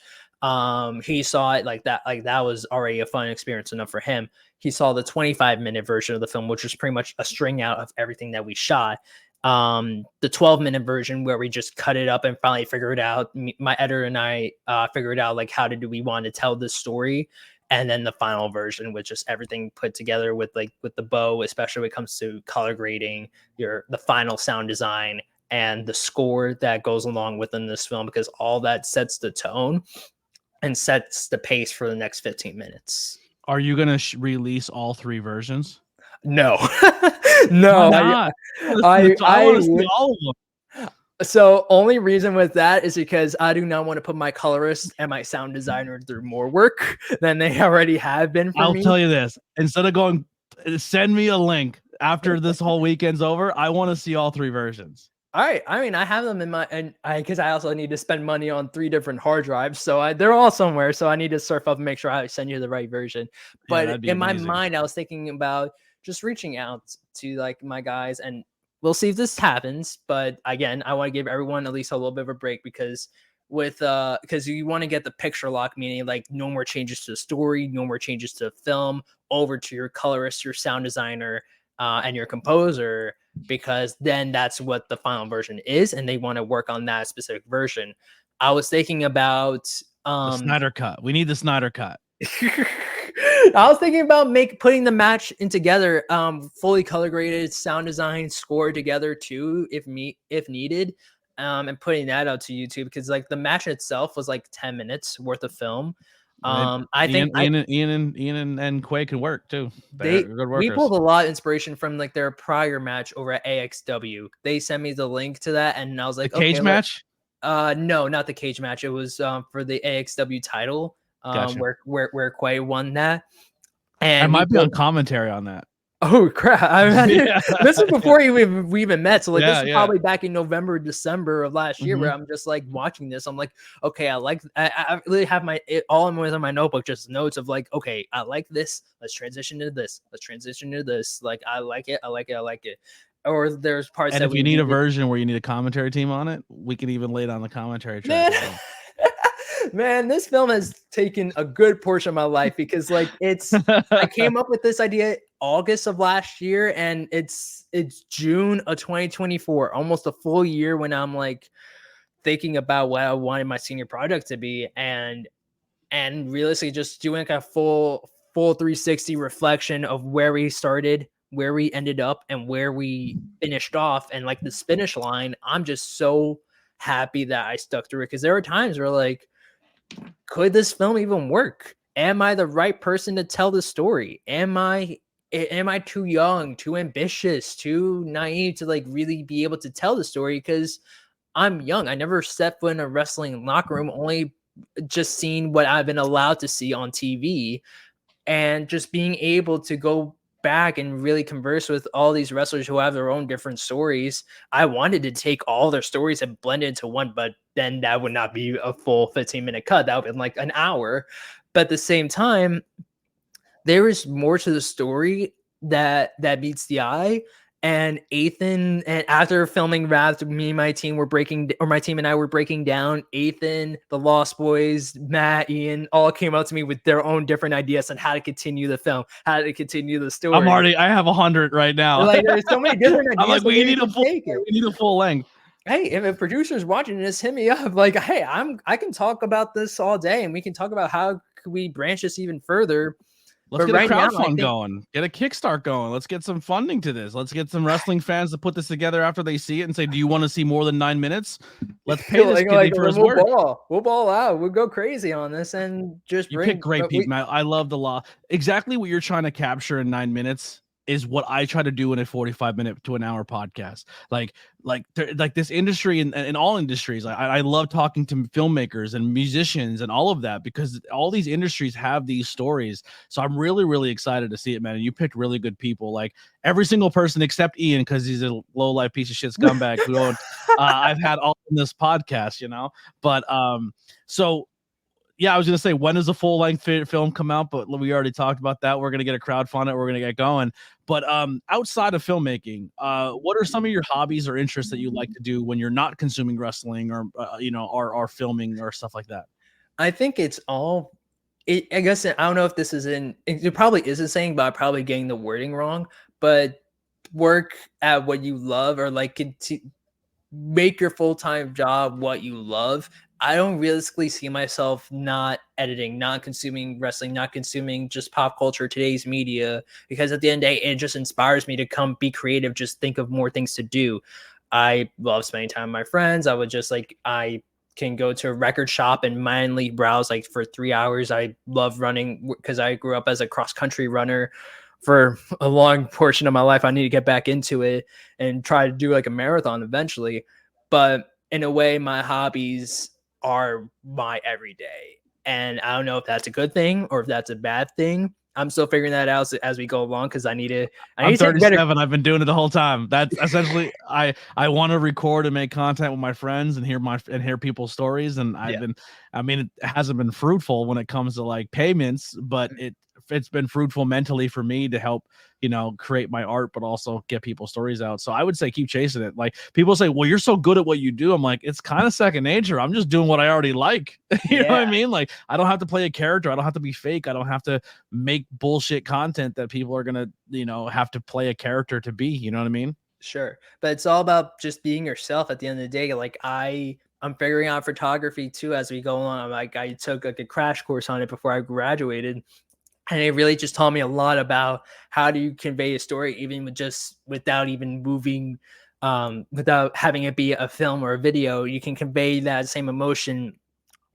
He saw it like that was already a fun experience enough for him. He saw the 25-minute version of the film, which was pretty much a string out of everything that we shot. The 12-minute version where we just cut it up and finally figured out, my editor and I figured out like how we want to tell this story. And then the final version with just everything put together with the bow, especially when it comes to color grading, the final sound design, and the score that goes along within this film, because all that sets the tone and sets the pace for the next 15 minutes. Are you going to release all 3 versions? No, no, I want to see all of them. So only reason with that is because I do not want to put my colorist and my sound designer through more work than they already have been for me. I'll tell you this, instead of going, send me a link after this whole weekend's over, I want to see all 3 versions. All right. I mean, I have them because I also need to spend money on 3 different hard drives. So they're all somewhere. So I need to surf up and make sure I send you the right version. But in my mind, I was thinking about just reaching out to like my guys, and we'll see if this happens. But again, I want to give everyone at least a little bit of a break, because because you want to get the picture lock, meaning like no more changes to the story, no more changes to the film, over to your colorist, your sound designer, and your composer, because then that's what the final version is, and they want to work on that specific version. I was thinking about the Snyder Cut. We need the Snyder Cut. I was thinking about putting the match in together, fully color graded, sound design, score together too, if needed, and putting that out to YouTube, because like the match itself was like 10 minutes worth of film. I think Ian and Quay can work too. We pulled a lot of inspiration from like their prior match over at AXW. They sent me the link to that, and I was like, the cage match? No, not the cage match. It was for the AXW title. Gotcha. Where Quay won that, and I might be on commentary on that. Oh crap! This is before we even met, so like this is probably back in November, December of last year, where I'm just like watching this. I'm like, okay, I really have all I'm with on my notebook, just notes of like, okay, I like this. Let's transition to this. Let's transition to this. Like, I like it. Or there's parts. And if you need a version where you need a commentary team on it, we can even lay it on the commentary track. Man, this film has taken a good portion of my life because like I came up with this idea August of last year and it's June of 2024, almost a full year when I'm like thinking about what I wanted my senior project to be and realistically just doing like a full 360 reflection of where we started, where we ended up and where we finished off and like this finish line. I'm just so happy that I stuck through it because there were times where like, could this film even work? Am I the right person to tell the story? Am I too young, too ambitious, too naive to like really be able to tell the story? Because I'm young. I never stepped foot in a wrestling locker room, only just seen what I've been allowed to see on TV and just being able to go back and really converse with all these wrestlers who have their own different stories. I wanted to take all their stories and blend it into one, but then that would not be a full 15-minute cut. That would have been like an hour. But at the same time, there is more to the story that meets the eye. And Ethan, and after filming Wrath, me and my team and I were breaking down. Ethan, the Lost Boys, Matt, Ian, all came out to me with their own different ideas on how to continue the film, how to continue the story. I have 100 right now. Like, there's so many different ideas. I'm like, we need a full length. Hey, if a producer's watching this, hit me up. Like, hey, I can talk about this all day, and we can talk about how could we branch this even further. Let's get a crowdfund going. Get a Kickstart going. Let's get some funding to this. Let's get some wrestling fans to put this together after they see it and say, "Do you want to see more than 9 minutes? Let's pay this kid for his work." We'll ball out. We'll go crazy on this and just pick great people, Matt. I love the law. Exactly what you're trying to capture in 9 minutes is what I try to do in a 45-minute to an hour podcast. Like this industry and all industries. I love talking to filmmakers and musicians and all of that because all these industries have these stories. So I'm really, really excited to see it, man. And you picked really good people. Like every single person except Ian, because he's a low life piece of shit scumbag who I've had all in this podcast, you know. But so. Yeah, I was going to say, when does a full-length film come out? But we already talked about that. We're going to get a crowdfund it. We're going to get going. But outside of filmmaking, what are some of your hobbies or interests that you like to do when you're not consuming wrestling or, or filming or stuff like that? I think it's all – I guess I don't know if this is it probably is a saying, but I'm probably getting the wording wrong. But work at what you love or like make your full-time job what you love. I don't realistically see myself not editing, not consuming wrestling, not consuming just pop culture, today's media, because at the end of the day, it just inspires me to come be creative, just think of more things to do. I love spending time with my friends. I can go to a record shop and mindlessly browse like for 3 hours. I love running because I grew up as a cross-country runner for a long portion of my life. I need to get back into it and try to do like a marathon eventually. But in a way, my hobbies are my everyday. And I don't know if that's a good thing or if that's a bad thing. I'm still figuring that out as we go along because I'm 37. I've been doing it the whole time. That's essentially I want to record and make content with my friends and hear people's stories. And it hasn't been fruitful when it comes to like payments, but it's been fruitful mentally for me to help, create my art, but also get people's stories out. So I would say keep chasing it. Like people say, well, you're so good at what you do. I'm like, it's kind of second nature. I'm just doing what I already like. You know what I mean? Like I don't have to play a character. I don't have to be fake. I don't have to make bullshit content that people are going to, have to play a character to be, you know what I mean? Sure. But it's all about just being yourself at the end of the day. Like I'm figuring out photography too, as we go along. I took like a crash course on it before I graduated. And it really just taught me a lot about how do you convey a story, even without even moving, without having it be a film or a video. You can convey that same emotion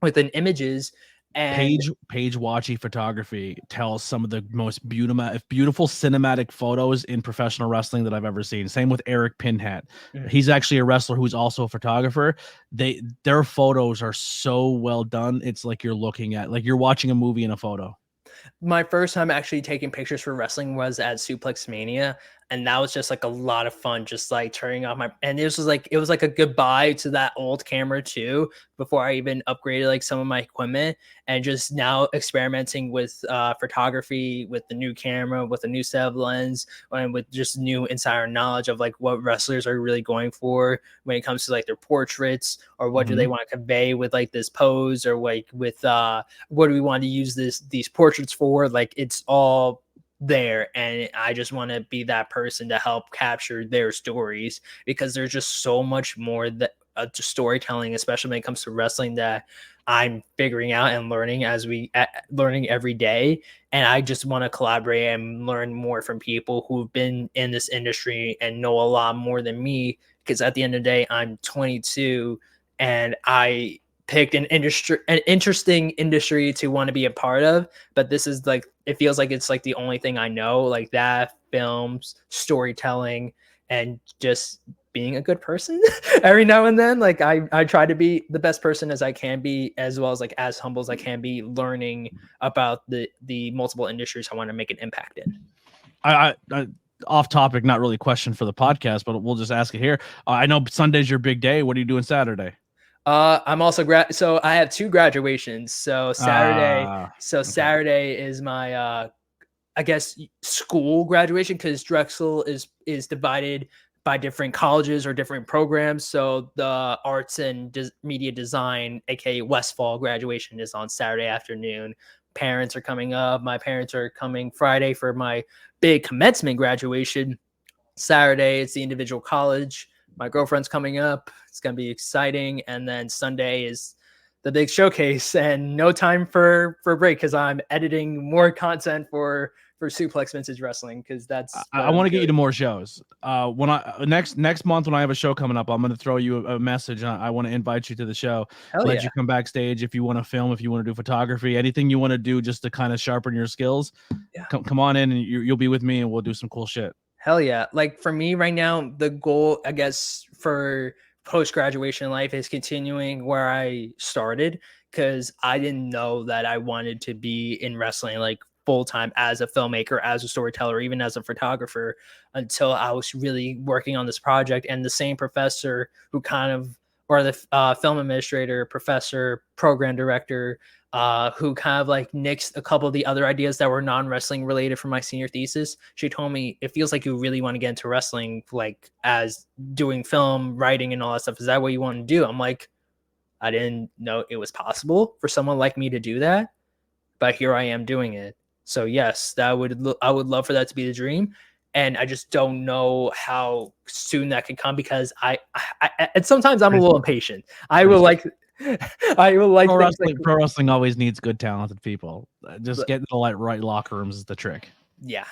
within images. And Paige Watchy photography tells some of the most beautiful cinematic photos in professional wrestling that I've ever seen. Same with Eric Pinhat. Mm-hmm. He's actually a wrestler who's also a photographer. Their photos are so well done. It's like you're watching a movie in a photo. My first time actually taking pictures for wrestling was at Suplex Mania. And that was just like a lot of fun, just like turning off and it was like a goodbye to that old camera too, before I even upgraded like some of my equipment, and just now experimenting with photography with the new camera, with the new set of lens, and with just new insider knowledge of like what wrestlers are really going for when it comes to like their portraits, or what do they want to convey with like this pose, or like with what do we want to use these portraits for. Like it's all there, and I just want to be that person to help capture their stories, because there's just so much more that to storytelling, especially when it comes to wrestling, that I'm figuring out and learning learning every day. And I just want to collaborate and learn more from people who've been in this industry and know a lot more than me, because at the end of the day, I'm 22 and I picked an interesting industry to want to be a part of. But this is like, it feels like it's like the only thing I know, like that, films, storytelling, and just being a good person every now and then. Like I try to be the best person as I can be, as well as like as humble as I can be, learning about the multiple industries I want to make an impact in. I off topic, not really a question for the podcast, but we'll just ask it here. I know Sunday's your big day. What are you doing Saturday? I'm also so I have 2 graduations. So Saturday, okay. Saturday is my I guess school graduation, because Drexel is divided by different colleges or different programs. So the arts and media design, aka Westfall, graduation is on Saturday afternoon. Parents are coming up. My parents are coming Friday for my big commencement graduation. Saturday, it's the individual college. My girlfriend's coming up. It's going to be exciting. And then Sunday is the big showcase, and no time for break, because I'm editing more content for Suplex Vintage Wrestling, because that's I want to get you to more shows. When I next month, when I have a show coming up, I'm going to throw you a message. I want to invite you to the show. Let you come backstage if you want to film, if you want to do photography, anything you want to do just to kind of sharpen your skills. Yeah. Come on in, and you'll be with me, and we'll do some cool shit. Hell yeah. Like for me right now, the goal, I guess, for post-graduation life is continuing where I started, because I didn't know that I wanted to be in wrestling like full-time as a filmmaker, as a storyteller, even as a photographer, until I was really working on this project. And the same professor who or the film administrator, professor, program director, who kind of like nixed a couple of the other ideas that were non-wrestling related for my senior thesis. She told me, it feels like you really want to get into wrestling, like as doing film, writing, and all that stuff. Is that what you want to do? I'm like, I didn't know it was possible for someone like me to do that, but here I am doing it. So yes, I would love for that to be the dream. And I just don't know how soon that could come, because I and sometimes I'm a little impatient. I will like pro wrestling always needs good, talented people. Just getting the right locker rooms is the trick. Yeah.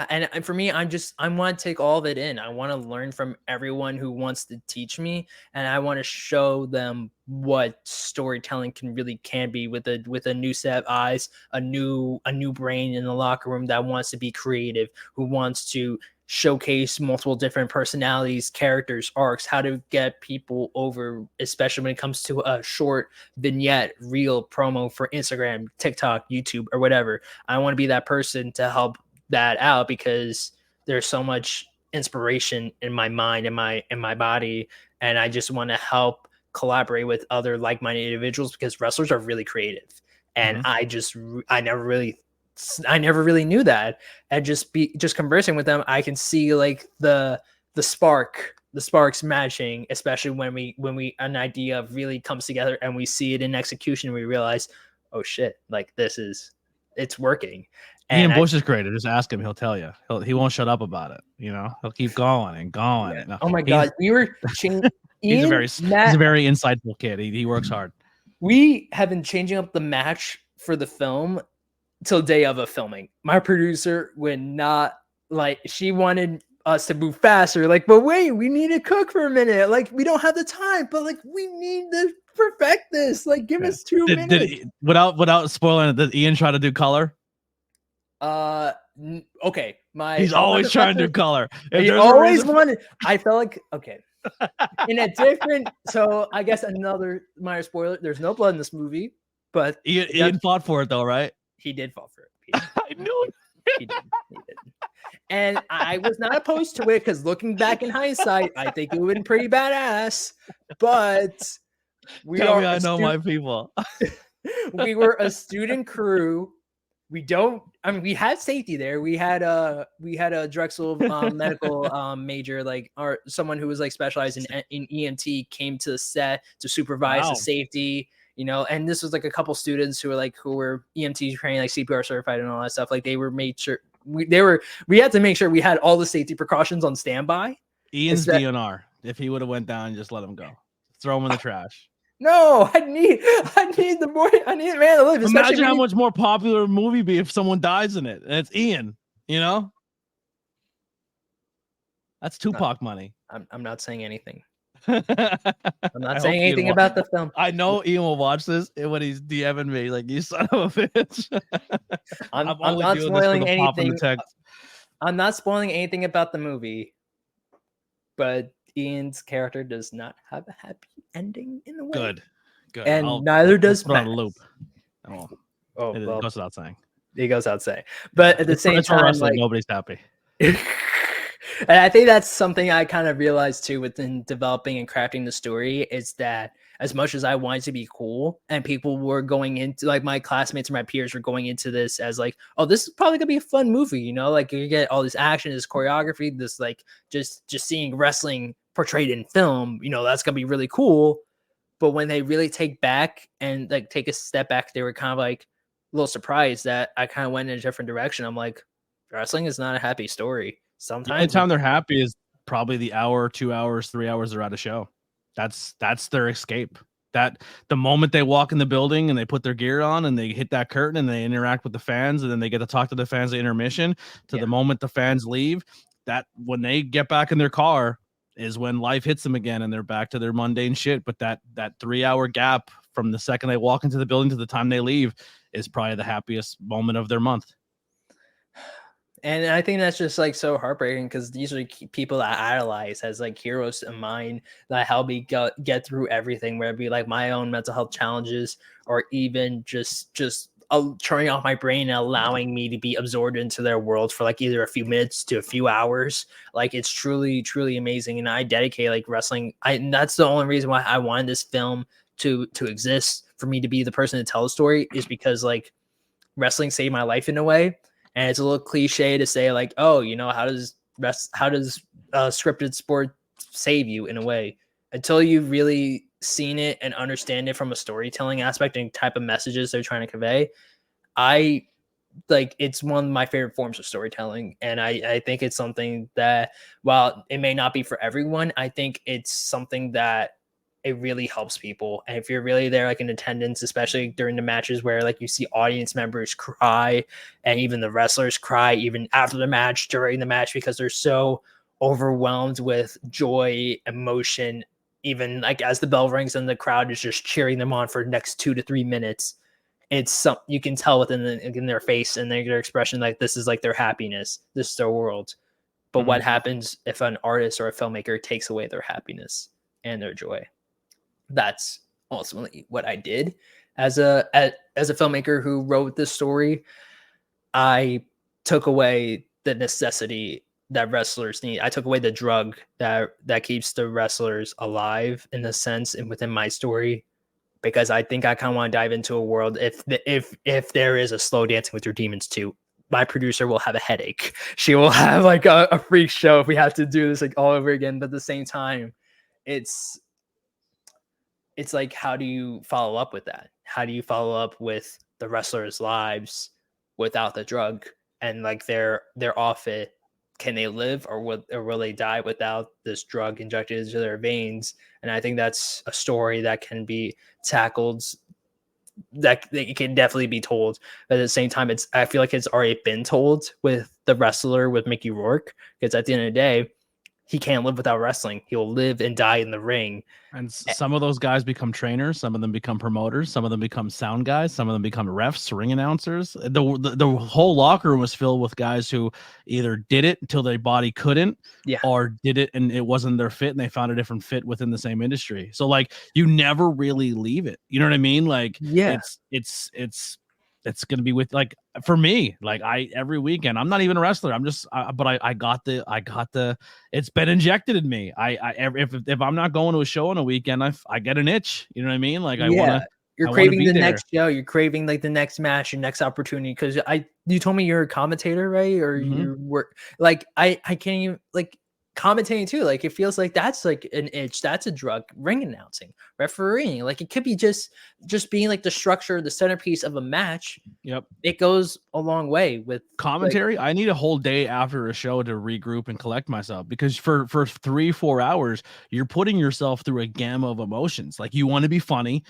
And for me, I want to take all of it in. I want to learn from everyone who wants to teach me, and I want to show them what storytelling can be with a new set of eyes, a new brain in the locker room that wants to be creative, who wants to showcase multiple different personalities, characters, arcs, how to get people over, especially when it comes to a short vignette, reel, promo for Instagram, TikTok, YouTube, or whatever. I want to be that person to help that out, because there's so much inspiration in my mind and my body, and I just want to help collaborate with other like-minded individuals, because wrestlers are really creative, and I never really knew that. And just conversing with them, I can see like the sparks matching, especially when we an idea really comes together and we see it in execution, and we realize, oh shit, like it's working. Ian Bush is creative. Just ask him; he'll tell you. He won't shut up about it. He'll keep going and going. Yeah. Oh my god, we were changing. He's a very insightful kid. He works hard. We have been changing up the match for the film till day of filming. My producer would not she wanted us to move faster. Like, but wait, we need to cook for a minute. Like, we don't have the time, but like, we need to perfect this. Like, give us 2 minutes. Without spoiling it, did Ian try to do color? Okay. He's always trying to do color. He always wanted. I felt like, okay. In a different, so I guess another minor spoiler. There's no blood in this movie, but Ian fought for it though, right? He did fall for it. I knew it. He did. And I was not opposed to it because looking back in hindsight, I think it would have been pretty badass. But Tell me I know my people. We were a student crew. We had safety there. We had a Drexel medical major, like, or someone who was like specialized in EMT came to the set to supervise the safety, and this was like a couple students who were EMT trained, like CPR certified and all that stuff. Like, they were made sure we had to make sure we had all the safety precautions on standby. Ian's DNR. If he would have went down, just let him go. Throw him in the trash. No, I need the man to live. Imagine how much more popular a movie be if someone dies in it. And it's Ian, That's Tupac money. I'm not saying anything. I'm not saying anything about the film. I know Ian will watch this when he's DMing me like, you son of a bitch. I'm not spoiling anything. I'm not spoiling anything about the movie, but Ian's character does not have a happy ending in the way. Good. And neither does Matt. On a loop. Well, it goes without saying. It goes without saying. But at the same time, like, nobody's happy. And I think that's something I kind of realized too within developing and crafting the story, is that as much as I wanted to be cool and people were going into, like, my classmates or my peers were going into this as like, oh, this is probably gonna be a fun movie, like you get all this action, this choreography, this like just seeing wrestling portrayed in film, that's gonna be really cool. But when they really take a step back, they were kind of like a little surprised that I kind of went in a different direction. I'm like, wrestling is not a happy story. Sometimes the only time they're happy is probably the hour, 2 hours, 3 hours they're at a show. That's their escape. That the moment they walk in the building and they put their gear on and they hit that curtain and they interact with the fans and then they get to talk to the fans at intermission to the moment the fans leave, that when they get back in their car is when life hits them again and they're back to their mundane shit. But that 3 hour gap from the second they walk into the building to the time they leave is probably the happiest moment of their month. And I think that's just like so heartbreaking, because these are people that I idolize as like heroes of mine that help me get through everything, whether it be like my own mental health challenges or even just turning off my brain and allowing me to be absorbed into their world for like either a few minutes to a few hours. Like, it's truly, truly amazing. And I dedicate like wrestling. And that's the only reason why I wanted this film to exist, for me to be the person to tell the story, is because like wrestling saved my life in a way. And it's a little cliche to say like, oh, how does scripted sport save you in a way? Until you've really seen it and understand it from a storytelling aspect and type of messages they're trying to convey, it's one of my favorite forms of storytelling. And I think it's something that, while it may not be for everyone, I think it's something that it really helps people. And if you're really there, like in attendance, especially during the matches where like you see audience members cry and even the wrestlers cry even after the match, during the match, because they're so overwhelmed with joy, emotion, even like as the bell rings and the crowd is just cheering them on for the next 2 to 3 minutes. It's something you can tell in their face and their expression, like this is like their happiness, this is their world. But what happens if an artist or a filmmaker takes away their happiness and their joy? That's ultimately what I did as a filmmaker who wrote this story. I took away the necessity that wrestlers need. I took away the drug that keeps the wrestlers alive, in a sense, and within my story, because I think I kind of want to dive into a world. If there is a Slow Dancing with Your Demons 2, my producer will have a headache. She will have like a freak show if we have to do this like all over again. But at the same time, it's like, how do you follow up with that? How do you follow up with the wrestlers' lives without the drug? And like they're off it. Can they live, or will they die without this drug injected into their veins? And I think that's a story that can be tackled, that it can definitely be told. But at the same time, I feel like it's already been told with the wrestler, with Mickey Rourke, because at the end of the day, he can't live without wrestling. He'll live and die in the ring. And some of those guys become trainers. Some of them become promoters. Some of them become sound guys. Some of them become refs, ring announcers. The whole locker room was filled with guys who either did it until their body couldn't, or did it and it wasn't their fit and they found a different fit within the same industry. So like, you never really leave it. You know what I mean? Like, it's going to be with, like, For me, like every weekend, I'm not even a wrestler. I'm just, but I got the. It's been injected in me. If I'm not going to a show on a weekend, I get an itch. You know what I mean? Like You're craving the next show. You're craving like the next match, your next opportunity. Because you told me you're a commentator, right? Or you work like I can't even like commentating too. Like it feels like that's like an itch. That's a drug. Ring announcing, refereeing. Like it could be just being like the structure, the centerpiece of a match. Yep. It goes a long way with commentary. I need a whole day after a show to regroup and collect myself, because for 3-4 hours you're putting yourself through a gamma of emotions. Like you want to be funny,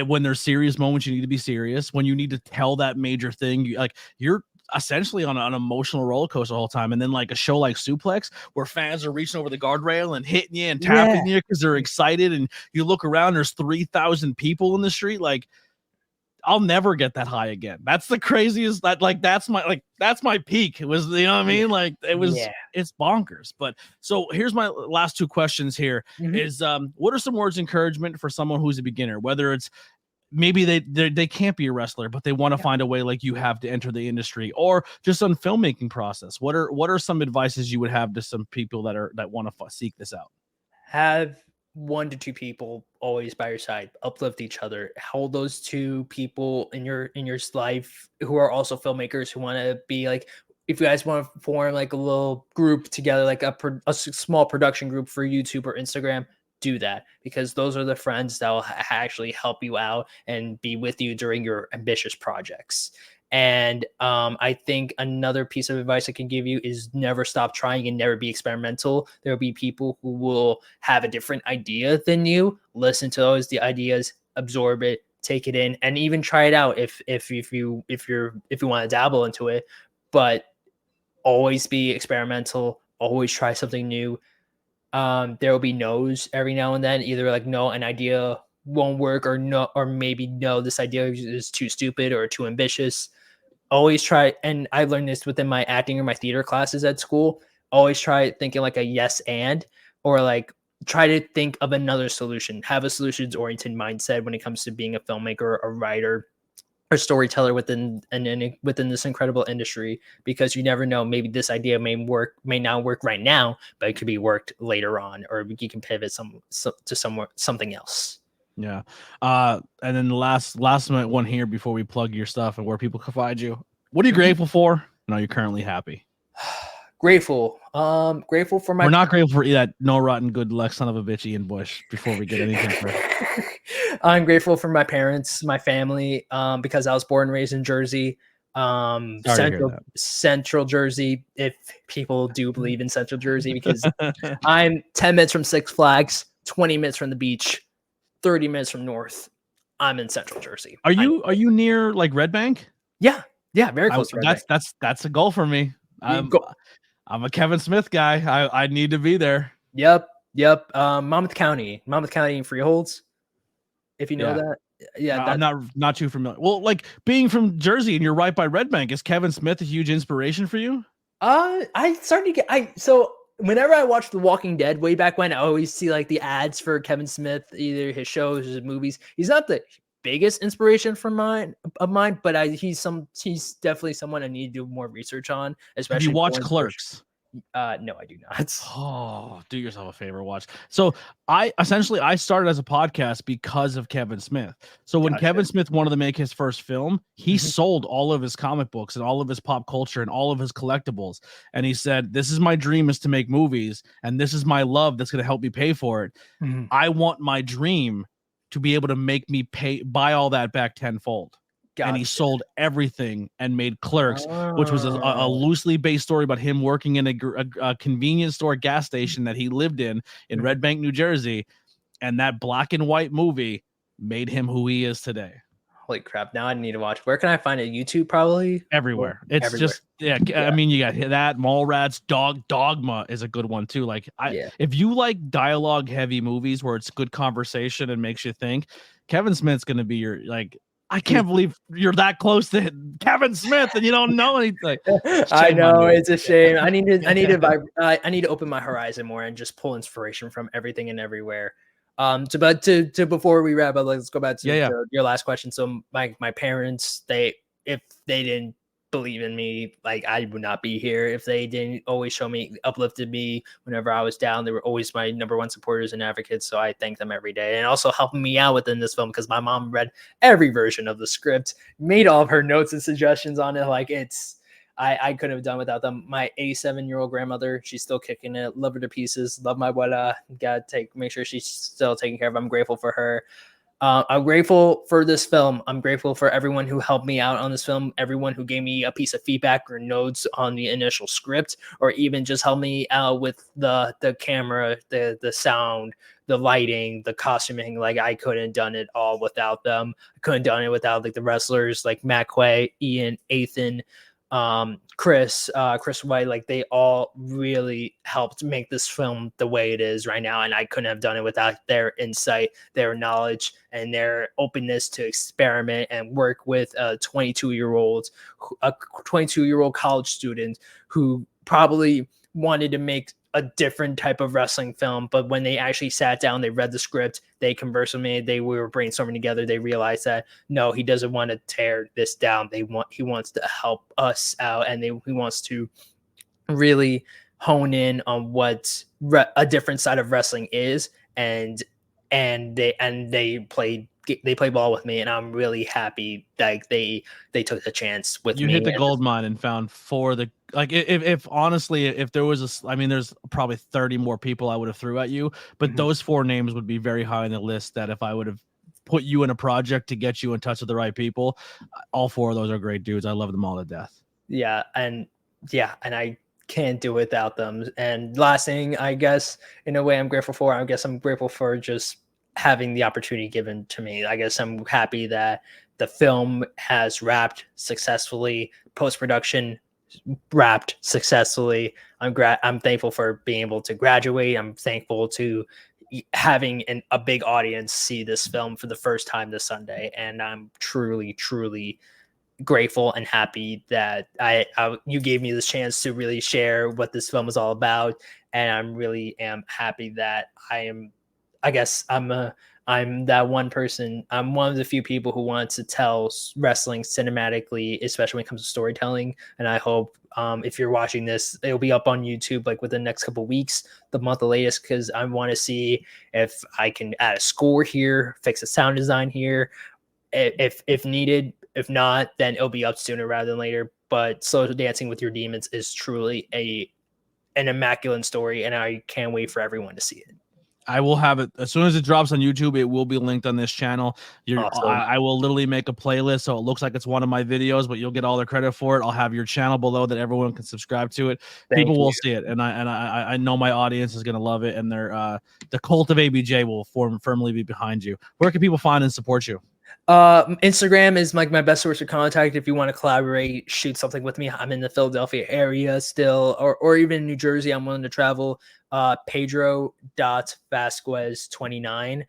when there's serious moments you need to be serious, when you need to tell that major thing, you're essentially on an emotional roller coaster the whole time. And then like a show like Suplex, where fans are reaching over the guardrail and hitting you and tapping you because they're excited, and you look around, there's 3,000 people in the street. Like I'll never get that high again. That's the craziest. That's my peak. It was, you know what I mean? Like it's bonkers. But so here's my last two questions here is what are some words of encouragement for someone who's a beginner, whether it's maybe they can't be a wrestler, but they want to find a way like you have to enter the industry, or just on filmmaking process. What are some advices you would have to some people that want to seek this out? Have 1 to 2 people always by your side, uplift each other, hold those 2 people in your life who are also filmmakers, who want to be like, if you guys want to form like a little group together, like a small production group for YouTube or Instagram, do that, because those are the friends that will actually help you out and be with you during your ambitious projects. And I think another piece of advice I can give you is never stop trying and never be experimental. There will be people who will have a different idea than you. Listen to the ideas, absorb it, take it in, and even try it out if you want to dabble into it. But always be experimental. Always try something new. There will be no's every now and then. Either like no, an idea won't work, or no, or maybe no, this idea is too stupid or too ambitious. Always try, and I learned this within my acting or my theater classes at school. Always try thinking like a yes and, or like try to think of another solution. Have a solutions oriented mindset when it comes to being a filmmaker, a writer, or storyteller within this incredible industry, because you never know, maybe this idea may not work right now, but it could be worked later on, or you can pivot something else. Yeah. And then the last one here before we plug your stuff and where people can find you. What are you grateful for? And are you currently happy? Grateful. Grateful for my. We're not grateful for that no rotten good luck son of a bitch Ian Bush before we get anything further. I'm grateful for my parents, my family, because I was born and raised in Jersey. Central Jersey, if people do believe in Central Jersey, because I'm 10 minutes from Six Flags, 20 minutes from the beach, 30 minutes from North. I'm in Central Jersey. Are you near like Red Bank? Yeah, very close to Red Bank. That's a goal for me. I'm a Kevin Smith guy. I need to be there. Yep. Monmouth County and Freeholds. If you know that. Yeah, I'm not too familiar. Well, like being from Jersey and you're right by Red Bank, is Kevin Smith a huge inspiration for you? I started to get so whenever I watched The Walking Dead way back when, I always see like the ads for Kevin Smith, either his shows, his movies. He's not the biggest inspiration of mine, but he's definitely someone I need to do more research on. Especially, have you watch Clerks? No, I do not. Oh, do yourself a favor, watch. So I started as a podcast because of Kevin Smith. So when Kevin Smith wanted to make his first film, he sold all of his comic books and all of his pop culture and all of his collectibles. And he said, this is my dream, is to make movies. And this is my love that's going to help me pay for it. I want my dream to be able to make me buy all that back tenfold. Gotcha. And he sold everything and made Clerks, which was a loosely based story about him working in a convenience store gas station that he lived in Red Bank, New Jersey. And that black and white movie made him who he is today. Holy crap. Now I need to watch. Where can I find it? YouTube, probably? Everywhere. It's everywhere. Just, I mean, you got that, Mallrats, Dogma is a good one too. Like, if you like dialogue heavy movies where it's good conversation and makes you think, Kevin Smith's going to be your, like, I can't believe you're that close to Kevin Smith and you don't know anything. I know, it's a shame. I need to open my horizon more and just pull inspiration from everything and everywhere. To before we wrap up, let's go back to your last question. So my parents, they if they didn't believe in me, like I would not be here. If they didn't always show me, uplifted me whenever I was down, they were always my number one supporters and advocates. So I thank them every day, and also helping me out within this film because my mom read every version of the script, made all of her notes and suggestions on it. Like I couldn't have done without them. My 87-year-old grandmother, she's still kicking it. Love her to pieces. Love my abuela. Make sure she's still taken care of. I'm grateful for her. I'm grateful for this film. I'm grateful for everyone who helped me out on this film, everyone who gave me a piece of feedback or notes on the initial script, or even just helped me out with the camera, the sound, the lighting, the costuming. Like I couldn't have done it all without them. I couldn't have done it without like the wrestlers like Matt Quay, Ian, Ethan, Chris White. Like they all really helped make this film the way it is right now, and I couldn't have done it without their insight, their knowledge, and their openness to experiment and work with a 22-year-old college student who probably wanted to make a different type of wrestling film, but when they actually sat down, they read the script, they conversed with me, we were brainstorming together, they realized that no, he doesn't want to tear this down. He wants to help us out, and he wants to really hone in on what a different side of wrestling is, and they play ball with me, and I'm really happy that they took the chance with me. You hit the gold mine and found if honestly, if there was there's probably 30 more people I would have threw at you, but those 4 names would be very high on the list that if I would have put you in a project to get you in touch with the right people, all 4 of those are great dudes. I love them all to death. Yeah, and I can't do without them. And last thing, I guess, in a way I'm grateful for, I'm grateful for just having the opportunity given to me. I guess I'm happy that the film has wrapped successfully, post-production wrapped successfully. I'm thankful for being able to graduate. I'm thankful to having a big audience see this film for the first time this Sunday. And I'm truly, truly grateful and happy that you gave me this chance to really share what this film is all about. And I'm really happy that I'm that one person. I'm one of the few people who wants to tell wrestling cinematically, especially when it comes to storytelling. And I hope if you're watching this, it'll be up on YouTube like within the next couple of weeks, the month the latest, because I want to see if I can add a score here, fix a sound design here, if needed. If not, then it'll be up sooner rather than later. But Slow Dancing with Your Demons is truly an immaculate story, and I can't wait for everyone to see it. I will have it as soon as it drops on YouTube. It will be linked on this channel. Awesome. I will literally make a playlist so it looks like it's one of my videos, but you'll get all the credit for it. I'll have your channel below that everyone can subscribe to it. People will see it, and I know my audience is going to love it, and the cult of ABJ will firmly be behind you. Where can people find and support you? Instagram is like my best source of contact. If you want to collaborate, shoot something with me. I'm in the Philadelphia area still, or even New Jersey. I'm willing to travel. Pedro.Vasquez29.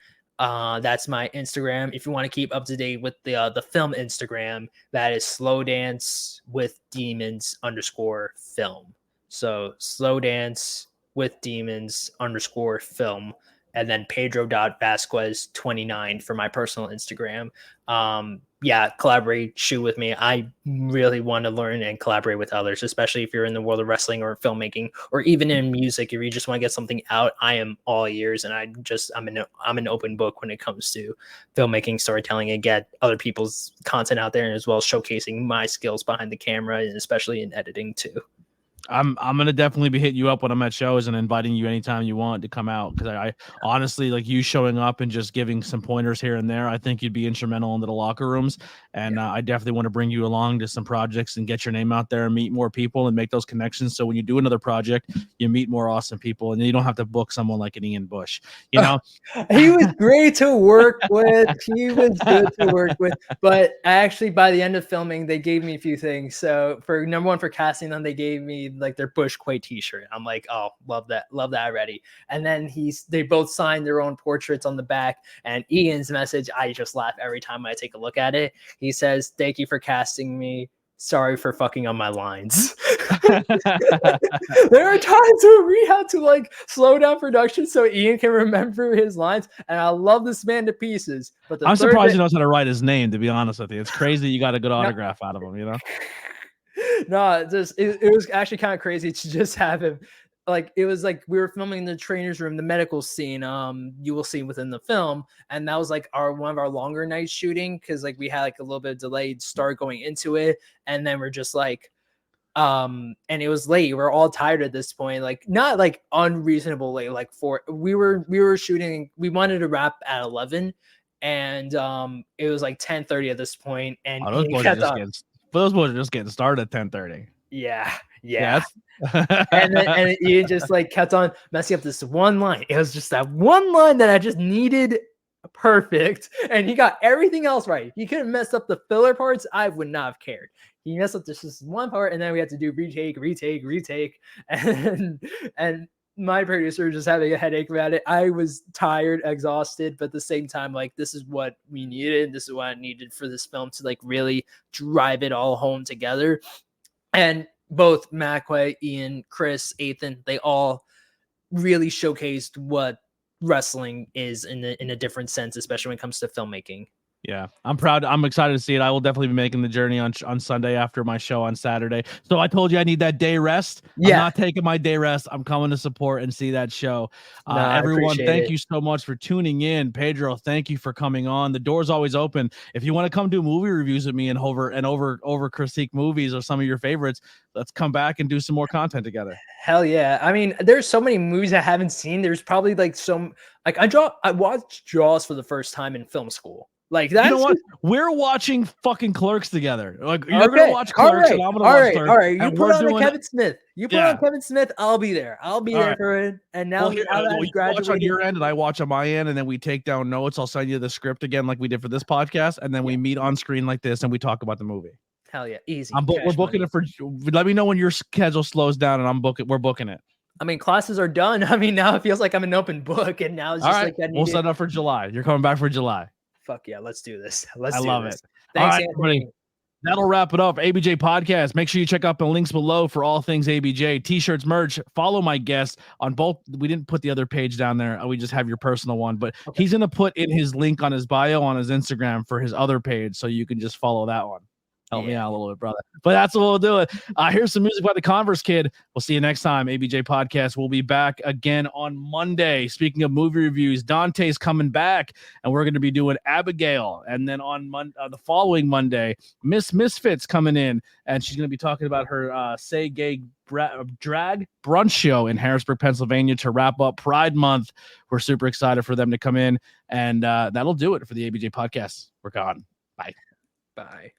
That's my Instagram. If you want to keep up to date with the film Instagram, that is Slow Dance with Demons _film. So Slow Dance with Demons _film. And then Pedro.Vasquez29 for my personal Instagram. Collaborate, shoot with me. I really want to learn and collaborate with others, especially if you're in the world of wrestling or filmmaking, or even in music. If you just want to get something out, I am all ears, and I'm an open book when it comes to filmmaking, storytelling, and get other people's content out there, and as well as showcasing my skills behind the camera, and especially in editing too. I'm gonna definitely be hitting you up when I'm at shows and inviting you anytime you want to come out, because I honestly, like, you showing up and just giving some pointers here and there, I think you'd be instrumental into the locker rooms, and I definitely want to bring you along to some projects and get your name out there and meet more people and make those connections, so when you do another project, you meet more awesome people, and you don't have to book someone like an Ian Bush, you know. He was great to work with. He was good to work with, but actually by the end of filming, they gave me a few things. So for number one, for casting them, they gave me like their Bush Quay t-shirt. I'm like, oh, love that already. And then they both signed their own portraits on the back, and Ian's message, I just laugh every time I take a look at it. He says, "Thank you for casting me sorry for fucking on my lines. There are times where we had to like slow down production so Ian can remember his lines, and I love this man to pieces. But I'm surprised he knows how to write his name, to be honest with you. It's crazy you got a good autograph out of him, No, it was actually kind of crazy to just have him. Like, it was like we were filming in the trainer's room, the medical scene, you will see within the film, and that was like one of our longer nights shooting, because like we had like a little bit of delayed start going into it, and then we're just like, and it was late. We're all tired at this point, like not like unreasonable late, like we were shooting. We wanted to wrap at 11, and it was like 10:30 at this point, and those boys are just getting started at 10:30. Yeah. and Ian just like kept on messing up this one line. It was just that one line that I just needed perfect, and he got everything else right. He couldn't mess up the filler parts. I would not have cared. He messed up just one part, and then we had to do retake, and my producer just having a headache about it. I was tired, exhausted, but at the same time, like, this is what we needed. This is what I needed for this film to like really drive it all home together. And both Macway, Ian, Chris, Ethan, they all really showcased what wrestling is in a different sense, especially when it comes to filmmaking. Yeah, I'm proud. I'm excited to see it. I will definitely be making the journey on Sunday after my show on Saturday. So I told you I need that day rest. Yeah. I'm not taking my day rest. I'm coming to support and see that show. Everyone, thank you so much for tuning in. Pedro, thank you for coming on. The door's always open. If you want to come do movie reviews with me and over critique movies or some of your favorites, let's come back and do some more content together. Hell yeah. I mean, there's so many movies I haven't seen. There's probably like I watched Jaws for the first time in film school. Like, that's, you know what? We're watching fucking Clerks together. Like, you're gonna watch Clerks, and I'm gonna watch Clerks. All right. You put on the Kevin Smith. You put on Kevin Smith. I'll be there. I'll be there for it. And now you watch on your end, and I watch on my end, and then we take down notes. I'll send you the script again, like we did for this podcast, and then we meet on screen like this, and we talk about the movie. Hell yeah, easy. We're booking it for. Let me know when your schedule slows down, and we're booking it. I mean, classes are done. I mean, now it feels like I'm an open book, and now it's just like that. We'll set up for July. You're coming back for July. Fuck yeah, let's do this. I love it. Thanks, everybody. That'll wrap it up. ABJ Podcast. Make sure you check out the links below for all things ABJ. T-shirts, merch. Follow my guest on both. We didn't put the other page down there. We just have your personal one. But he's going to put in his link on his bio on his Instagram for his other page, so you can just follow that one. Help me out a little bit, brother. But that's what we'll do it. Here's some music by the Converse Kid. We'll see you next time. ABJ Podcast. We'll be back again on Monday. Speaking of movie reviews, Dante's coming back, and we're going to be doing Abigail. And then on the following Monday, Miss Misfits coming in, and she's going to be talking about her Say Gay Drag brunch show in Harrisburg, Pennsylvania to wrap up Pride Month. We're super excited for them to come in, and that'll do it for the ABJ Podcast. We're gone. Bye. Bye.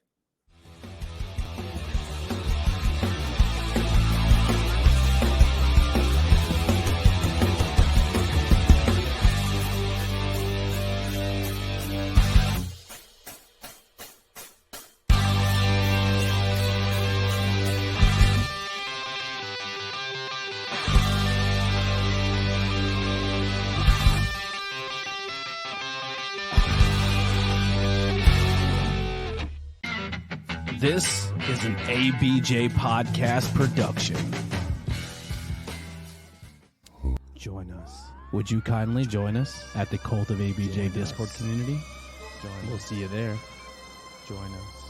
This is an ABJ Podcast production. Join us. Would you kindly join us at the Cult of ABJ Discord community? We'll see you there. Join us.